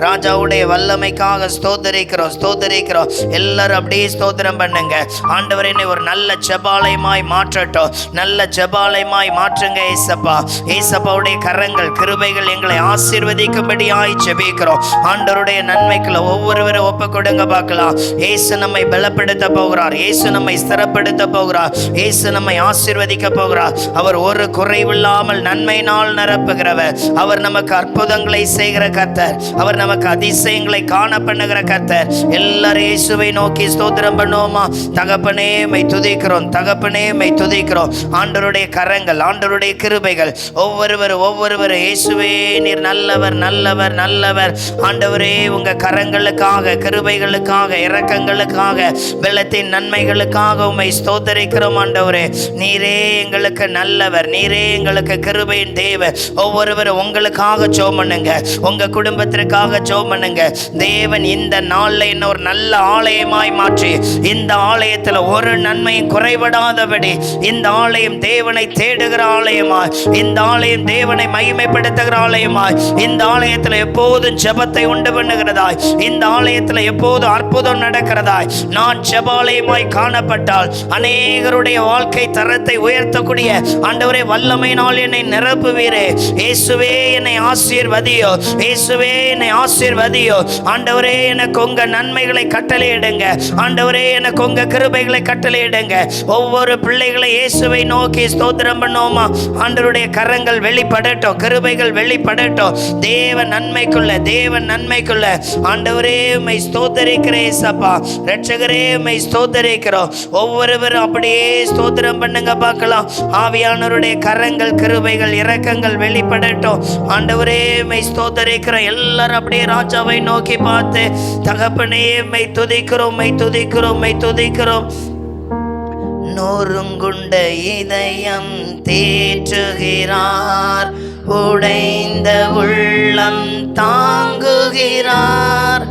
ராஜாவுடைய வல்லமைக்காக ஸ்தோத்தரிக்கிறோம், ஸ்தோத்தரிக்கிறோம். எல்லாரும் அப்படியே ஸ்தோத்திரம் பண்ணுங்க. ஆண்டவரே என்னை ஒரு நல்ல ஜெபாலயமாய் மாற்றட்டும், நல்ல ஜெபாலயமாய் மாற்றுங்க ஏசப்பா. ஏசப்பாவுடைய கரங்கள், கிருபைகள் எங்களை ஆசீர்வதிக்கும்படியாய் ஜெபிக்கிறோம். ஆண்டவருடைய நன்மைக்குள்ள ஒவ்வொருவரும் ஒப்பு கொடுங்க பார்க்கலாம். இயேசு நம்மை பலப்படுத்த போகிறார், இயேசு நம்மை ஸ்திரப்படுத்த போகிறார், இயேசு நம்மை ஆசீர்வதிக்க போகிறார். அவர் ஒரு குறைவில்லாமல் நன்மையினால் நிரப்புகிறவர். அவர் நமக்கு அற்புதங்களை செய்கிற கர்த்தர், அவர் நமக்கு அதிசயங்களை காண பண்ணுகிற கர்த்தர். எல்லாரும் இயேசுவை நோக்கி ஸ்தோத்திரம் பண்ணுவோமா? தகப்பனே மை துதிக்கிறோம், தகப்பனே மை துதிக்கிறோம். ஆண்டவருடைய கரங்கள், ஆண்டவருடைய கிருபைகள் ஒவ்வொருவர் இயேசுவே நீர் நல்லவர், நல்லவர், நல்லவர். ஆண்டவரே உங்க கரங்களுக்காக, கிருபைகளுக்காக, இரக்கங்களுக்காக, பலத்தின் நன்மைகளுக்காக உம்மை ஸ்தோத்தரிக்கிறோம். ஆண்டவரே நீரே எங்களுக்கு நல்லவர், நீரே எங்களுக்கு கிருபையின் தேவன். ஒவ்வொருவரும் உங்களுக்காக ஜெபம் பண்ணுங்க, உங்க குடும்பத்திற்காக ஜெபம் பண்ணுங்க. தேவன் இந்த நாள்ல என்ன ஒரு நல்ல ஆலயமாய் மாற்றி, இந்த ஆலயத்தில் ஒரு நன்மையும் குறைபடாதபடி, இந்த ஆலயம் தேவனை தேடுகிற ஆலயமாய், இந்த ஆலயம் தேவனை மகிமைப்படுத்துகிற ஆலயமாய், இந்த ஆலயத்தில் எப்போதும் ஜெபத்தை உண்டு பண்ணுகிறதாய், இந்த ஆலயத்தில் எப்போதும் அற்புதம் நடக்கிறதாய், நான் ஜெபாலயமாய் காணப்பட்டால் அநேகருடைய வாழ்க்கை தரத்தை உயர்த்தக்கூடிய ஆண்டவரே வல்லமையினால் என்னை நிரப்புவீரே. இயேசுவே என்னை ஆசீர்வதியோ, இயேசுவே என்னை ஆசீர்வதியோ. ஆண்டவரே எனக்கு உங்க நன்மைகளை கட்டளையிடுங்க, ஆண்டவரே எனக்கு உங்க கிருபைகளை கட்டளையிடுங்க. ஒவ்வொரு பிள்ளைகளை இயேசுவை நோக்கி ஸ்தோத்திரம் பண்ணுவோமா? ஆண்டவருடைய கரங்கள் வெளிப்படட்டும், கிருபைகள் வெளிப்படட்டும். தேவன் நன்மைக்குள்ள, தேவன் நன்மைக்குள்ள. ஆண்டவரே உம்மை ஸ்தோத்தரிக்கிறேன் ஏசப்பா, இரட்சகரே உம்மை ஸ்தோத்தரிக்கிறோம். ஒவ்வொருவரும் அப்படியே ஸ்தோத்திரம் பண்ணுங்க பார்க்கலாம். ஆவியானவருடைய கரங்கள், கிருபைகள், இரக்கங்கள் வெளிப்படட்டும். ஆண்டவரே உம்மை ஸ்தோத்தரிக்கிறோம். எல்லாரும் அப்படியே ராஜாவை நோக்கி பார்த்து, தகப்பனே உம்மை துதிக்கிறோம், உம்மை துதிக்கிறோம், உம்மை துதிக்கிறோம். நொறுங்குண்ட இதயம் தேற்றுகிறார், உடைந்த உள்ளம் தாங்குகிறார்.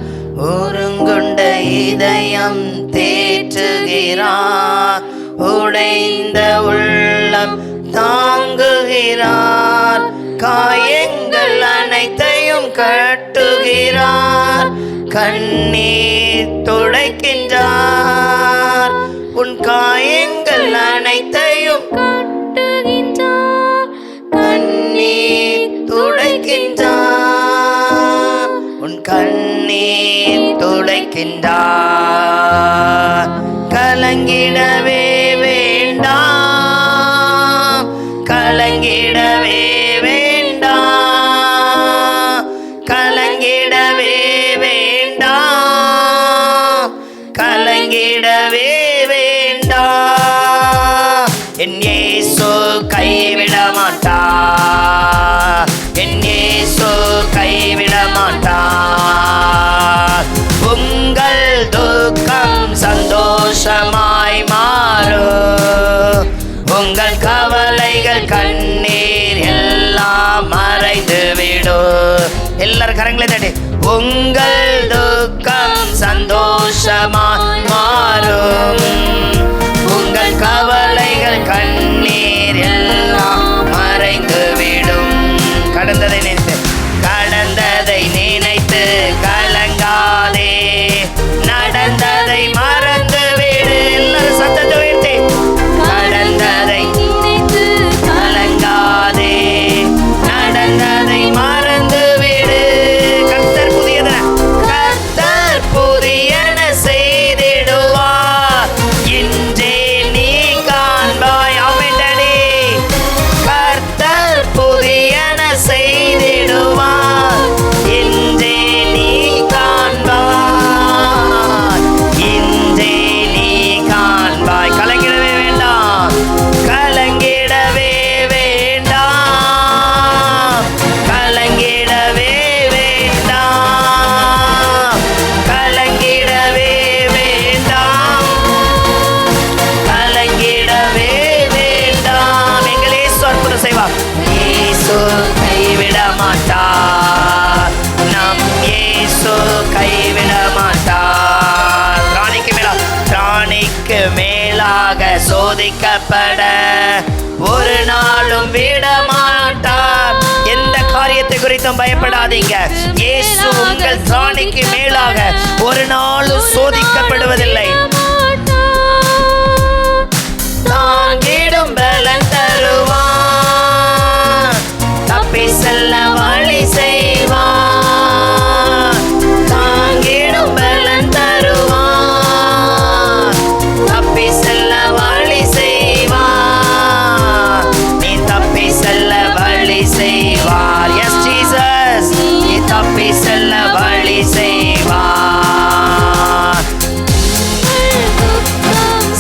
ஒருங்குண்ட இதயம் தேற்றுகிறார், உடைந்த உள்ளம் தாங்குகிறார். காயங்கள் அனைத்தையும் கட்டுகிறார், கண்ணீர் துடைக்கின்றார். உன் காயங்கள் அனைத்தையும் கட்டுகின்றார், கண்ணீர் துடைக்கின்றார். உன் கண்ணீர் துடைக்கின்றார். கலங்கிடவே வேண்டாம், கலங்கிடவே வேண்டாம், கலங்கிடவே வேண்டாம், கலங்கிடவே வேண்டாம். என் இயேசு கைவிட மாட்டார், என் இயேசு கைவிட மாட்டார். உங்கள் துக்கம் சந்தோஷமாய் மாறும், உங்கள் கவலைகள் கண்ணீர் எல்லாம் மறைந்து விடும். எல்லாரும் கரங்களை தட்டி, உங்கள் துக்கம் சந்தோஷமாய் மாறும், உங்கள் கவலைகள் கண்ணீர் எல்லாம் மறைந்து விடும். கடந்ததை நினைத்து, கடந்ததை நினைத்து கலங்காதே, நடந்ததை மறந்து விடு. எல்லாரும் சத்தத்தை உயர்த்தி, கடந்ததை நினைத்து கலங்காதே, நடந்ததை மறந்து விடு. கர்த்தர் புதியன, கர்த்தர் புதியன செய்திட மேலாக சோதிக்கப்பட ஒரு நாளும் விடமாட்டார். எந்த காரியத்தை குறித்தும் பயப்படாதீங்க. இயேசு உங்கள் திராணிக்கு மேலாக ஒரு நாளும் சோதிக்கப்படுவதில்லை. தாங்கிடும் பலன் தருவான், தப்பி செல்ல வழி செய்வான். தாங்கிடும் பலன் தருவான், தப்பி செல்ல வழி செய்வான். நீ தப்பி செல்ல வழி செய்வார். எஸ் ஜீசஸ், நீ தப்பி செல்ல வழி செய்வார்.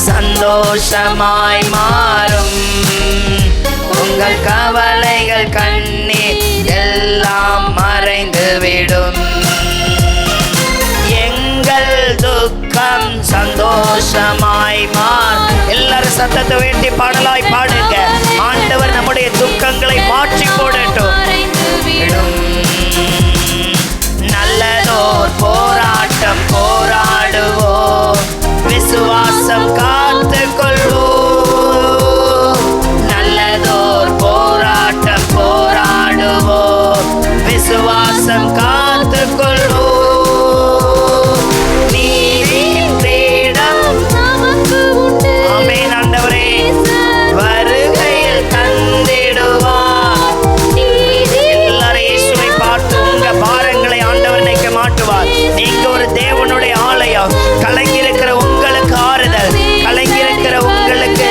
சந்தோஷமாய் மாறும் உங்கள் கவலைகள், கண்ணீர் எல்லாம் மறைந்துவிடும். எங்கள் துக்கம் சந்தோஷமாய் மாறும். எல்லாரும் சத்தத்தை வேண்டி பாடலாய் பாடுங்க. ஆண்டவர் நம்முடைய துக்கங்களை மாற்றி போடட்டும். நல்லதோர் போராட்டம் போராடுவோம், விசுவாசம் காத்து கொள்வோம். நல்லதோர் போராட்டம் போராடுவோம், விசுவாசம் காத்து கொள்வோம். நீதியின் கிரீடம் நமக்கு உண்டு. ஆமென். ஆண்டவரே வருகையில் தந்திடுவார். எல்லாரும் இயேசுவை பார்த்து உங்க பாரங்களை ஆண்டவர் நினைக்க மாட்டுவார். நீங்க ஒரு தேவனுடைய ஆலயம். கலங்கியிருக்கிற உங்களுக்கு ஆறுதல், கலங்கியிருக்கிற உங்களுக்கு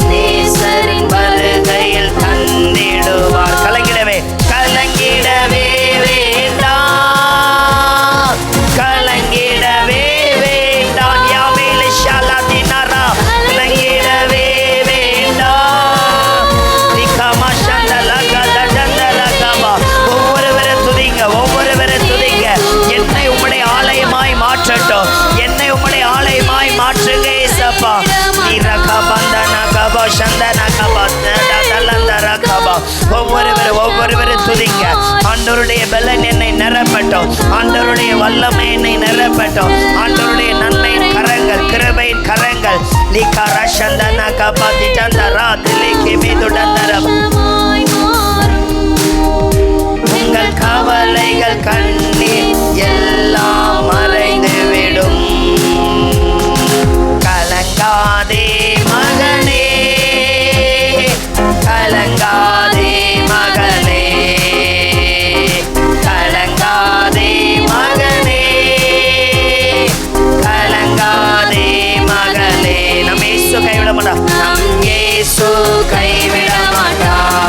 நேசரின் வருகையில் தந்திடுவார். கலங்கிடவே கலங்கிடவே வேண்டாம், கலங்கிடவே வேண்டாம். யாமேலே ஷாலாதினாரா, கலங்கிடவே வேண்டாம். நிகமா சந்தலகா தந்தலகா. ஒவ்வொருவரை துதிங்க, ஒவ்வொருவரை துதிங்க. என்னை உம்முடைய ஆலயமாய் மாற்றட்டும், என்னை உம்முடைய ஆலயமாய் மாற்றுங்க ஏசப்பா. ஒவ்வொருவரும் துதிங்க. ஆண்டவருடைய பலன் என்னை நிரப்பட்டும், ஆண்டவருடைய வல்லமை என்னை நிரப்பட்டும். ஆண்டவருடைய நன்மையின் கரங்கள், கிருபையின் கரங்கள் உங்கள் கவலைகள், கண்ணீர் எல்லாம் மறைந்துவிடும். கலங்காதே மகனே, கலங்காதே மகளே, கலங்காதே மகனே, கலங்காதே மகளே. நம்ம இயேசு கைவிட மாட்டார், நம் இயேசு கைவிட மாட்டார்,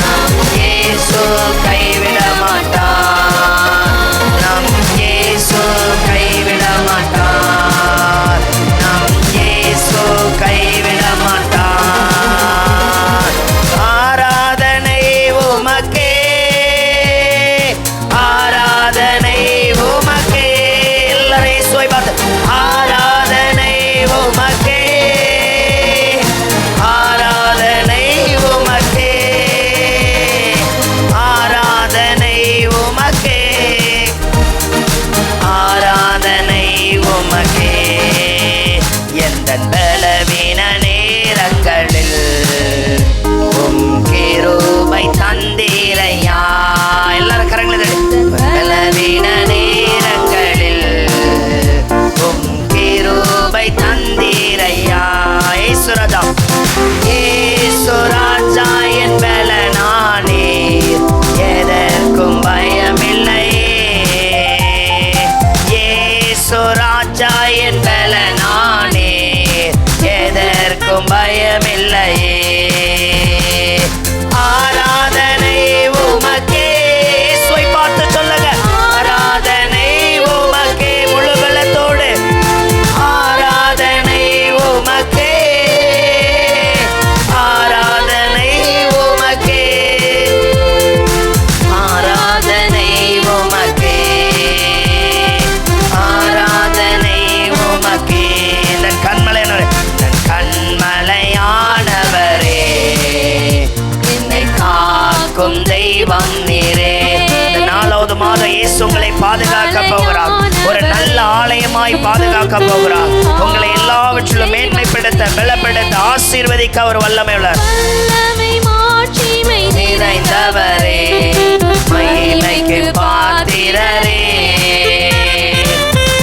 நம் இயேசு கைவிட மாட்டார், நம் இயேசு கைவிட மாட்டார், நம் இயேசு கைவிட மாட்டார். ஆராதனை உமக்கே, ஆராதனை உமக்கே. எல்லாரும் இயேசுவை பார்த்து ஆராதனை உமக்கே, ஆராதனை உமக்கே, ஆராதனை உமக்கே, ஆராதனை உமக்கே. எந்த பலவீன நேரங்களில் உம் கிருபை தந்தீரையா. எல்லாரும் கரங்களை தட்டி. பலவீன நேரங்களில் உம் கிருபை தந்தீரையா. ஏசுராஜா, ஏசுராஜா என் பலனானே, எதற்கும் பயமில்லையே. ஏசுராஜா என் பலனானே, பத்திரமாய் பாதுகாக்க போகிறார். உங்களை எல்லாவற்றிலும் மேன்மைப்படுத்த, பலப்படுத்த, ஆசீர்வதிக்க அவர் வல்லமை உள்ளார். நிறைந்தவரே, மகிமைக்கு பாத்திரரே,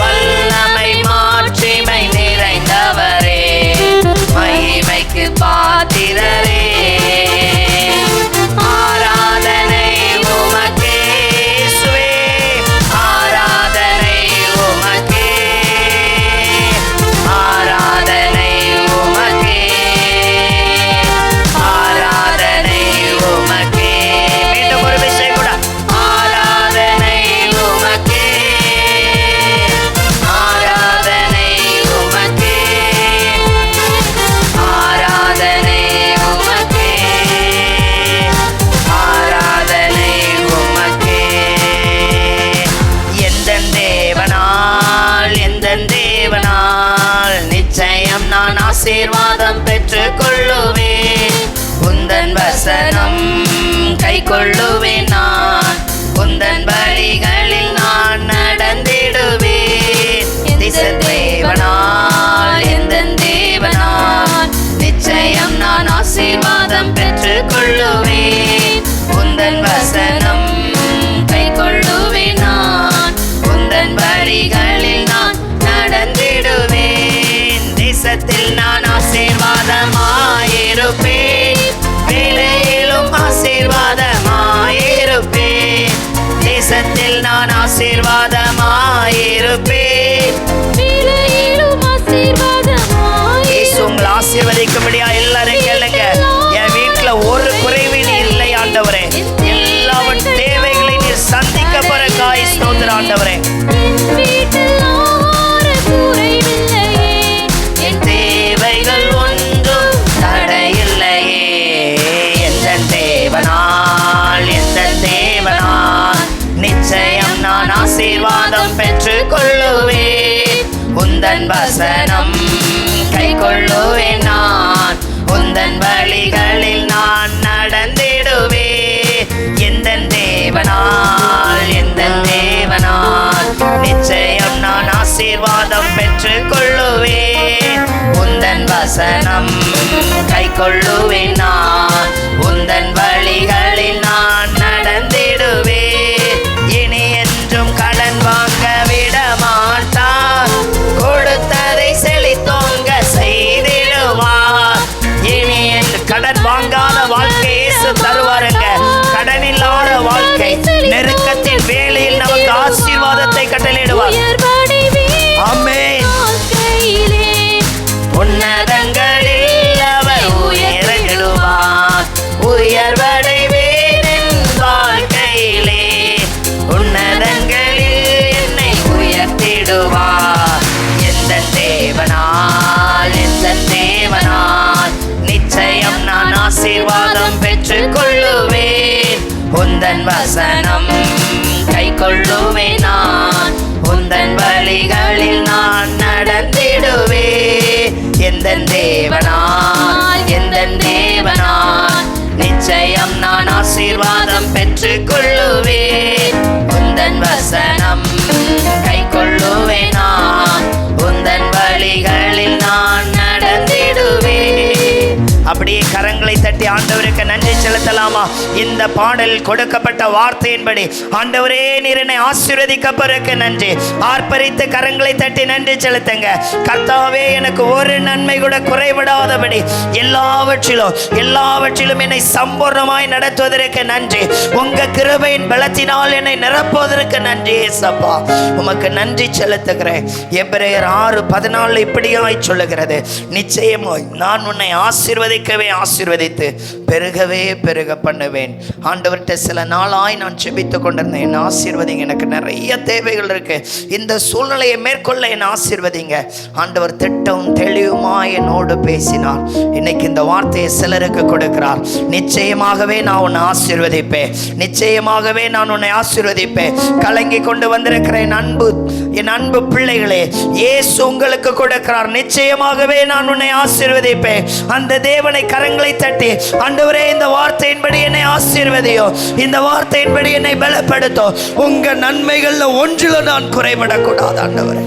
வல்லமை மாட்சிமை நிறைந்தவரே, மகிமைக்கு பாத்திரரே, ஆராதனை உமக்கே இயேசுவே, ஆராதனை உமக்கே, ஆராதனை உமக்கே, ஆராதனை உமக்கே. மீண்டும் ஒரு விஷயம் கூட, ஆராதனை உமக்கே, ஆராதனை உமக்கே, ஆராதனை உமக்கே, ஆராதனை உமக்கே. எந்தன் தேவனால், எந்தன் தேவனால் நிச்சயம் நான் ஆசீர்வாதம் பெற்றுக் கொள்ளுவேன். உந்தன் வசனம் கை கொள்ளுவேன் நான், உந்தன் வழிகளில் நான் நடந்திடுவேன். தேவனால், எந்தன் தேவனால் நிச்சயம் நான் ஆசீர்வாதம் பெற்றுக் கொள்ளுவேன். உந்தன் வசனம் கை கொள்ளுவேன் நான், உந்தன் வழிகளில் நான் நடந்திடுவேன். தேசத்தில் நான் ஆசீர்வாதமாயிருப்பேன், வேலையிலும் ஆசீர்வாதமாயிருப்பேன். தேசத்தில் நான் ஆசீர்வாதமாயிருப்பேன், இயேசு உங்களை ஆசீர்வதிக்கும்படியா எல்லாரும் கேளுங்க. என் வீட்டுல ஒரு குறைவு இல்லை ஆண்டவரே, எல்லாவன் தேவைகளை நீர் சந்திக்க போற காய் ஸ்தோத்திர ஆண்டவரே. என் தேவைகள் ஒன்றும் தடையில்லையே. எந்தன் தேவனால், எந்தன் தேவனால் நிச்சயம் நான் ஆசீர்வாதம் பெற்றுக் கொள்ளுவேன். உந்தன் வசனம் கை கொள்ளுவேன் நான், உந்தன் வழிகளில் நான் நடந்திடுவேன். எந்தன் தேவனால், எந்தன் தேவனால் நிச்சயம் நான் ஆசீர்வாதம் பெற்றுக் கொள்ளுவேன். உந்தன் வசனம் கை கொள்ளுவேன் நான், உந்தன் வழிகளில் நான் நடந்திடுவேன். இனி என்றும் கடன் வாங்க விட மாட்டார், கொடுத்ததை செழித்தோங்க செய்திடுவார். இனி என்று கடன் வாங்காத வாழ்க்கை இயேசு தருவாருங்க. கடன் இல்லாத வாழ்க்கை, நெருக்கத்தின் வேளையில் நமக்கு ஆசீர்வாதத்தை கட்டளையிடுவார். ஆமென். உன்னதங்களில் அவர் உயர்ந்திடுவார், உயர்வடைவேன் என் வாழ்க்கையிலே. உன்னதங்களில் என்னை உயர்த்திடுவார். எந்தன் தேவனால், எந்தன் தேவனால் நிச்சயம் நான் ஆசீர்வாதம் பெற்றுக் கொள்ளுவேன். உந்தன் வசனம் கை கொள்ளுவேன் நான், உந்தன் வழிகளில் நான் நடந்திடுவேன். எந்தன் தேவனால், எந்தன் தேவனால் நிச்சயம் நான் ஆசீர்வாதம் பெற்றுக் கொள்ளுவேன். உந்தன் வசனம் கை கொள்ளுவேன் நான், உந்தன் வழிகளில் நான் நடந்திடுவேன். அப்படியே கரங்களை தட்டி ஆண்டவருக்கு நன்றி செலுத்தலாமா? இந்த பாடல் கொடுக்கப்பட்ட வார்த்தையின்படி ஆண்டவரே நீர் என்னை ஆசீர்வதிக்க பிறகு நன்றி. ஆர்ப்பரித்து கரங்களை தட்டி நன்றி செலுத்துங்க. கர்த்தாவே எனக்கு ஒரு நன்மை கூட குறைவிடாதபடி எல்லாவற்றிலும் என்னை சம்பூர்ணமாய் நடத்துவதற்கு நன்றி. உங்க கிருபையின் பலத்தினால் என்னை நிரப்புவதற்கு நன்றி ஏசப்பா. உமக்கு நன்றி செலுத்துகிறேன். எபிரேயர் 6:14 இப்படியாய் சொல்லுகிறது, நிச்சயமாய் நான் உன்னை ஆசீர்வதித்து பெருகவே பெருக பண்ணுவேன். ஆண்டவர்கிட்ட சில நாளாய் நான் செபித்து கொண்டிருந்தேன், என் ஆசீர்வதிங்க, எனக்கு நிறைய தேவைகள் இருக்கு, இந்த சூழ்நிலையை மேற்கொள்ள என் ஆசீர்வதிங்க. ஆண்டவர் திட்டம் தெளிவுமாய் என்னோடு பேசினார். இன்னைக்கு இந்த வார்த்தையை சிலருக்கு கொடுக்கிறார். நிச்சயமாகவே நான் உன்னை ஆசீர்வதிப்பேன், நிச்சயமாகவே நான் உன்னை ஆசீர்வதிப்பேன். கலங்கி கொண்டு வந்திருக்கிற என் அன்பு பிள்ளைகளே, இயேசு உங்களுக்கு கொடுக்கிறார். நிச்சயமாகவே நான் உன்னை ஆசீர்வதிப்பேன். அந்த தேவனை கரங்களை தட்டி ஆண்டவரே இந்த வார்த்தையின்படி என்னை ஆசீர்வதியோ, இந்த வார்த்தையின்படி என்னை பலப்படுத்தோ. உங்க நன்மைகள்ல ஒன்றிலும் நான் குறைபடக்கூடாது ஆண்டவரே,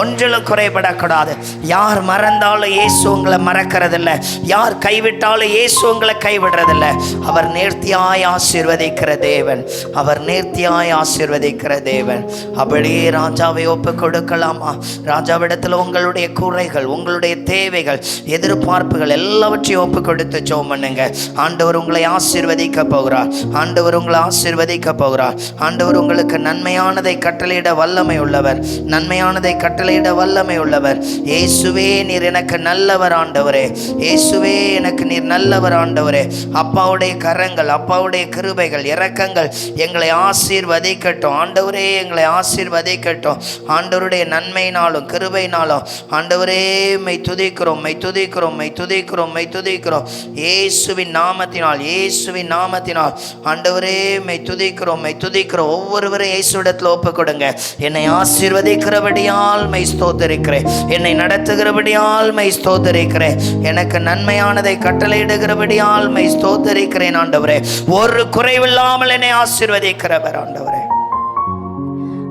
ஒன்றிலும் குறைபடக்கூடாது. யார் மறந்தாலும் இயேசு உங்களை மறக்கிறதில்ல, யார் கைவிட்டாலும் இயேசு உங்களை கைவிடுறதில்ல. அவர் நேர்த்தியாய் ஆசீர்வதிக்கிற தேவன், அவர் நேர்த்தியாய் ஆசீர்வதிக்கிற தேவன். அப்படியே ராஜாவை ஒப்பு கொடுக்கலாமா? ராஜாவிடத்தில் உங்களுடைய குறைகள், உங்களுடைய தேவைகள், எதிர்பார்ப்புகள் எல்லாவற்றையும் ஒப்பு கொடுத்து ஜெபம் பண்ணுங்க. ஆண்டவர் உங்களை ஆசீர்வதிக்க போகிறார், ஆண்டவர் உங்களை ஆசீர்வதிக்க போகிறார். ஆண்டவர் உங்களுக்கு நன்மையானதை கட்டளையிட வல்லமை உள்ளவர், நன்மையானதை கட்டளையிட வல்லமை உள்ளவர். இயேசுவே நீர் எனக்கு நல்லவர் ஆண்டவரே, இயேசுவே எனக்கு நீர் நல்லவர் ஆண்டவரே. அப்பாவுடைய கரங்கள், அப்பாவுடைய கிருபைகள், இரக்கங்கள் எங்களை ஆசீர்வதிக்கட்டும் ஆண்டவரே, எங்களை ஆசீர்வதிக்கட்டும். ஆண்டவருடைய நன்மையினாலும் கிருபையினாலும் ஆண்டவரே மை துதிக்கிறோம், மை துதிக்கிறோம், மை துதிக்கிறோம், மை துதிக்கிறோம். இயேசுவின் நாமத்தினால், இயேசுவின் நாமத்தினால் ஆண்டவரே மை துதிக்கிறோம், மை துதிக்கிறோம். ஒவ்வொருவரும் இயேசுவிடத்தில் ஒப்பு கொடுங்க. என்னை ஆசீர்வதிக்கிறபடியால் மை ஸ்தோத்தரிக்கிறேன், என்னை நடத்துகிறபடியால் மை ஸ்தோத்தரிக்கிறேன், எனக்கு நன்மையானதை கட்டளையிடுகிறபடியால் மை ஸ்தோத்தரிக்கிறேன் ஆண்டவரே. ஒரு குறைவில்லாமல் என்னை ஆசீர்வதிக்கிறவர் ஆண்டவரே.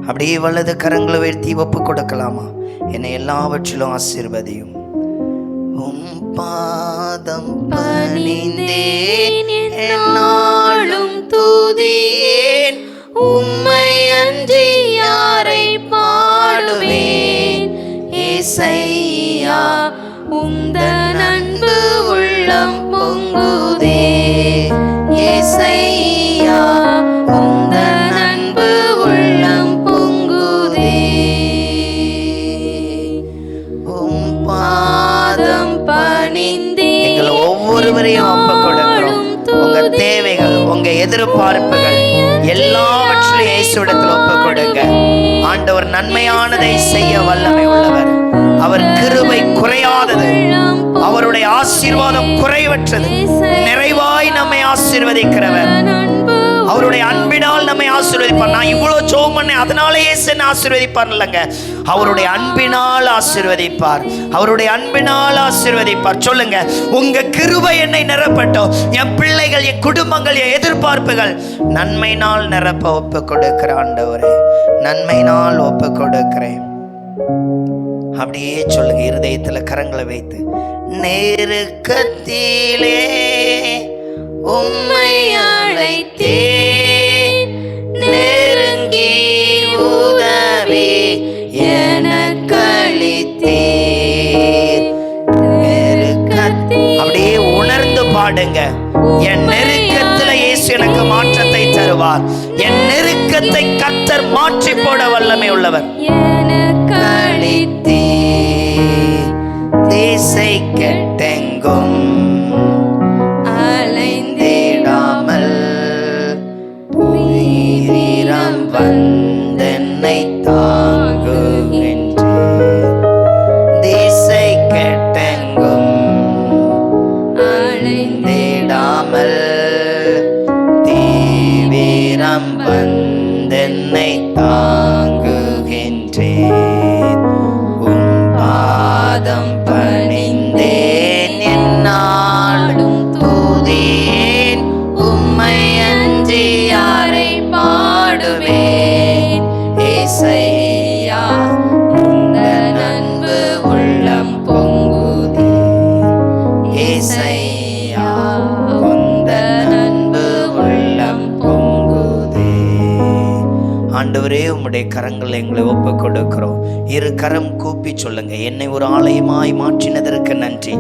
அப்படியே வலது கரங்களை உயர்த்தி ஒப்பு கொடுக்கலாமா? என்னை எல்லாவற்றிலும் ஆசீர்வதியும். உம் பாதம் பணிந்தேன், என்னாலும் துதியேன், உம்மை அன்றி யாரை பாடுவேன். ஏசையா உந்தன் அன்பு உள்ளம் பொங்குதே, ஏசையா உந்தன் அன்பு உள்ளம் பொங்குதே. உம் பாதம் பணிந்தே எங்களை ஒவ்வொருவரையும் ஒப்பு கொடுக்கிறோம். உங்க தேவைகள், உங்க எதிர்பார்ப்புகள் எல்லாவற்றையும் இயேசுவிடத்தில் ஒப்பு கொடுங்க. ஆண்டவர் நன்மையானதை செய்ய வல்லமை உள்ளவர், அவர் கிருபை குறையாதது, அவருடைய ஆசீர்வாதம் குறைவற்றது. நிறைவாய் நம்மை ஆசீர்வதிக்கிறவர், அவருடைய அன்பினால் நம்மை ஆசீர்வதிப்பார். நான் இவ்வளவு ஜெபம் பண்ணேன் அதனாலே இயேசு என்னை ஆசீர்வதிப்பார் இல்லைங்க, அவருடைய அன்பினால் ஆசீர்வதிப்பார், அவருடைய அன்பினால் ஆசீர்வதிப்பார். சொல்லுங்க, உங்க கிருபை என்னை நிரப்பட்டும், என் பிள்ளைகள், என் குடும்பங்கள், என் எதிர்பார்ப்புகள் நன்மையினால் நிரப்ப ஒப்பு கொடுக்கிற ஆண்டவரே, நன்மையினால் ஒப்பு கொடுக்கிறேன். அப்படியே சொல்லுங்க, இருதயத்துல கரங்களை வைத்து. நெருக்கத்திலே உம்மை அழைத்தேன், நெருங்கி உதவி எனக்களித்தேன். அப்படியே உணர்ந்து பாடுங்க. என் நெருக்கத்துல இயேசு எனக்கு மாற்றத்தை தருவார், என் நெருக்கத்தை கர்த்தர் மாற்றி போட வல்லமை உள்ளவர். திசை கெட்டெங்கும் அலைந்திடாமல் புயிரம் வந்தென்னை தாங்குகின்றேன். திசை கெட்டெங்கும் அலைந்திடாமல் தீவிரம் வந்தென்னை தாங்குகின்றேன். உம் பாதம் பணிந்தேன், என்னாலும் துதியேன், உம்மை அன்றி யாரை பாடுவேன். ஏசையா உந்தன் அன்பு உள்ளம் பொங்குதே, ஏசையா உந்தன் அன்பு உள்ளம் பொங்குதே. ஆண்டவரே, உம்முடைய கரங்கள் எங்களை ஒப்பு கொடுக்கிறோம். இரு கரம் கூப்பி சொல்லுங்க, என்னை ஒரு ஆலயமாய் மாற்றினதற்கு நன்றி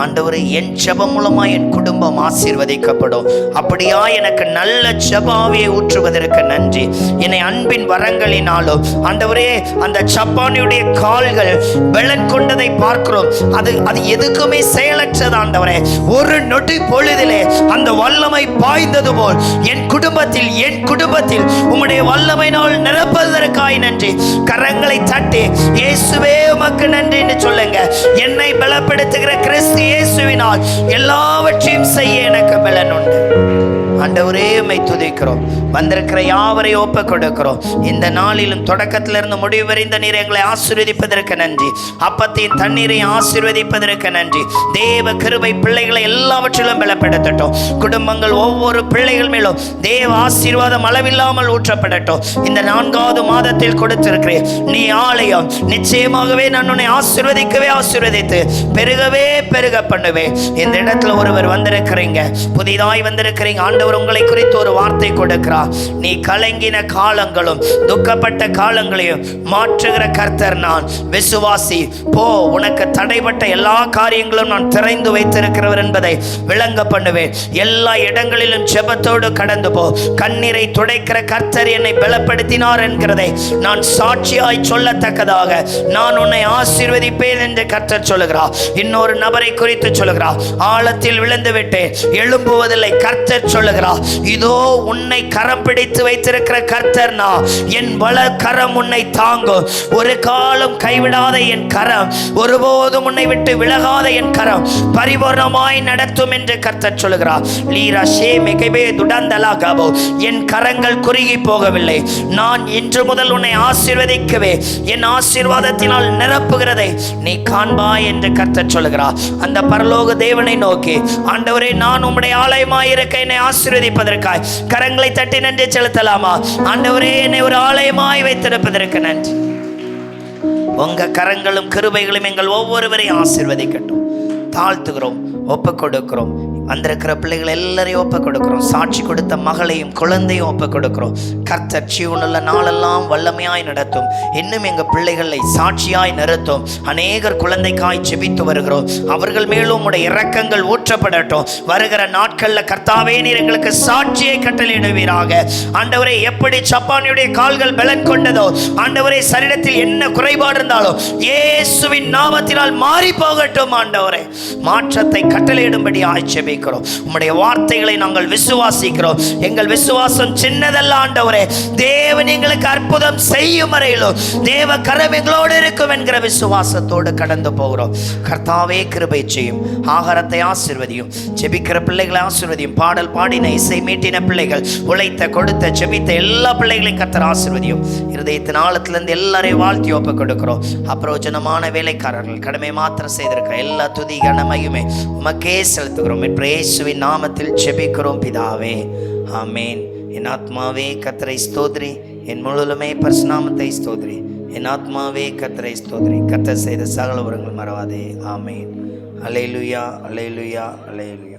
ஆண்டவரே. என் ஜெபம் மூலமாய் என் குடும்பம் ஆசீர்வதிக்கப்படும். அப்படியா எனக்கு நல்ல ஜெபாவியை ஊற்றுவதற்கு நன்றி. என்னை அன்பின் வரங்களினாலும் ஆண்டவரே, அந்த சப்பானியுடைய கால்கள் பலன் கொண்டதை பார்க்கிறோம். அது எதுக்குமே செயலற்றது ஆண்டவரே. ஒரு நொடி பொழுதிலே அந்த வல்லமை பாய்ந்தது போல் என் குடும்பத்தில் உம்முடைய வல்லமையினால் நிரப்புவதற்காய் நன்றி. கரங்களை தட்டி இயேசுவே உமக்கு நன்றி என்று சொல்லுங்க. என்னை பலப்படுத்துகிற கிறிஸ்து இயேசுவினால் எல்லாவற்றையும் செய்ய எனக்கு பலன் உண்டு. ஆண்டவரே உம்மை துதிக்கிறோம். வந்திருக்கிற யாவரையும் ஒப்பு கொடுக்கிறோம். இந்த நாளிலும் தொடக்கத்திலிருந்து முடிவு வரை இந்த நீர் எங்களை ஆசீர்வதிப்பதற்கு நன்றி. அப்பத்தின் தண்ணீரை ஆசீர்வதிப்பதற்கு நன்றி. தேவ கிருபை பிள்ளைகளை எல்லாவற்றிலும் பலப்படுத்தட்டும். குடும்பங்கள் ஒவ்வொரு பிள்ளைகள் மேலும் தேவ ஆசீர்வாதம் அளவில்லாமல் ஊற்றப்படட்டும். இந்த 4வது மாதத்தில் கொடுத்திருக்கிறேன் நீ ஆலயம், நிச்சயமாகவே நான் உன்னை ஆசீர்வதித்து பெருகவே பெருக பண்ணுவேன். இந்த இடத்துல ஒருவர் வந்திருக்கிறீங்க, புதிதாய் வந்திருக்கிறீங்க. ஆண்டவர் உங்களை குறித்து ஒரு வார்த்தை கொடுக்கிறார். நீ கலங்கின காலங்களும் துக்கப்பட்ட காலங்களையும் மாற்றுகிற கர்த்தர் நான். விசுவாசி, போ, உனக்கு தடைப்பட்ட எல்லா காரியங்களும் நான் திறந்து வைத்திருக்கிறவர் என்பதை விளங்க பண்ணுவேன். எல்லா இடங்களிலும் ஜெபத்தோடு கடந்து போ. கண்ணீரை துடைக்கிற கர்த்தர் என்னை பலப்படுத்தினார் என்கிறதை நான் சாட்சியாய் சொல்லத்தக்கதாக நான் உன்னை ஆசீர்வதிப்பேன் என்று கர்த்தர் சொல்லுகிறார். இன்னொரு நபரை குறித்து சொல்லுகிறார். ஆழத்தில் விழுந்து விட்டேன், எழும்புவதில்லை. கர்த்தர் சொல்லுகிறார், இதோ உன்னை கரம் பிடித்து வைத்திருக்கிற கர்த்தர் நான். என் வல கரம் உன்னை தாங்கும். ஒரு காலம் கைவிடாத என் கரம், ஒருபோதும் உன்னை விட்டு விலகாத என் கரம் பரிபூர்ணமாய் நடத்தும் என்று கர்த்தர் சொல்லுகிறார். என் கரங்கள் குறுகி போகவில்லை. நான் இன்று முதல் உன்னை ஆசீர்வதிக்கவே என் ஆசீர்வாதத்தினால் நிரப்புகிறதை நீ காண்பாய் என்று கர்த்தர் சொல்லுகிறார். அந்த பரலோக தேவனை நோக்கி, ஆண்டவரே, நான் உம்முடைய ஆலயமாய் இருக்க என்னை ஆசீர்வதிப்பதற்காய் கரங்களை தட்டி நன்றி செலுத்தலாமா? ஆண்டவரே, என்னை ஒரு ஆலயமாய் வைத்திருப்பதற்கு நன்றி. உங்க கரங்களும் கிருபைகளும் எங்கள் ஒவ்வொருவரையும் ஆசீர்வதிக்கட்டும். தாழ்த்துகிறோம், ஒப்பு கொடுக்கிறோம். வந்திருக்கிற பிள்ளைகள் எல்லாரையும் ஒப்பு கொடுக்கிறோம். சாட்சி கொடுத்த மகளையும் குழந்தையும் ஒப்பு கொடுக்கிறோம். கர்த்தர் ஜீவனுள்ள நாளெல்லாம் வல்லமையாய் நடத்தும். இன்னும் எங்கள் பிள்ளைகளை சாட்சியாய் நிறுத்தும். அநேகர் குழந்தைக்காய் ஜெபித்து வருகிறோம். அவர்கள் மேலும் உடைய இரக்கங்கள் ஊற்றப்படட்டும். வருகிற நாட்களில் கர்த்தாவே நீர் எங்களுக்கு சாட்சியை கட்டளையிடுவீராக. ஆண்டவரே, எப்படி சப்பானியுடைய கால்கள் பலன் கொண்டதோ, ஆண்டவரே, சரீரத்தில் என்ன குறைபாடு இருந்தாலும் இயேசுவின் நாமத்தினால் மாறி போகட்டும். ஆண்டவரே, மாற்றத்தை கட்டளையிடும்படி ஆய்ச்சபி உம்முடைய வார்த்தைகளை நாங்கள் விசுவாசிக்கிறோம். எங்கள் விசுவாசம் சின்னதல்ல ஆண்டவரே. தேவன் எங்களுக்கு அற்புதம் செய்யும் வரையிலும் தேவ கரம் எங்களோடு இருக்கும் என்கிற விசுவாசத்தோடு கடந்து போகிறோம். கர்த்தாவே, கிருபை செய்யும். ஆகாரத்தை ஆசீர்வதியும். ஜெபிக்கிற பிள்ளைகளை ஆசீர்வதியும். பாடல் பாடின, இசை மீட்டின பிள்ளைகள், உழைத்த, கொடுத்த, ஜெபித்த எல்லா பிள்ளைகளையும் கர்த்தர் ஆசீர்வதியும். இருதயத்தின் ஆழத்திலிருந்து எல்லாரையும் வாழ்த்தி ஒப்பு கொடுக்கிறோம். அப்பிரயோஜனமான வேலைக்காரர்கள், கடமை மாத்திரம் செய்திருக்கிற எல்லா துதி கனமையுமே உமக்கே செலுத்துகிறோம். இயேசுவின் நாமத்தில் ஜெபிக்கிறோம் பிதாவே, ஆமேன். என் ஆத்மாவே கர்த்தரை ஸ்தோத்திரி, என் முழுவதுமே பரிசுநாமத்தை ஸ்தோத்திரி. என் ஆத்மாவே கர்த்தரை ஸ்தோத்திரி, கர்த்தர் செய்த சகல வரங்கள் மறவாதே. ஆமேன். அல்லேலூயா, அல்லேலூயா, அல்லேலூயா.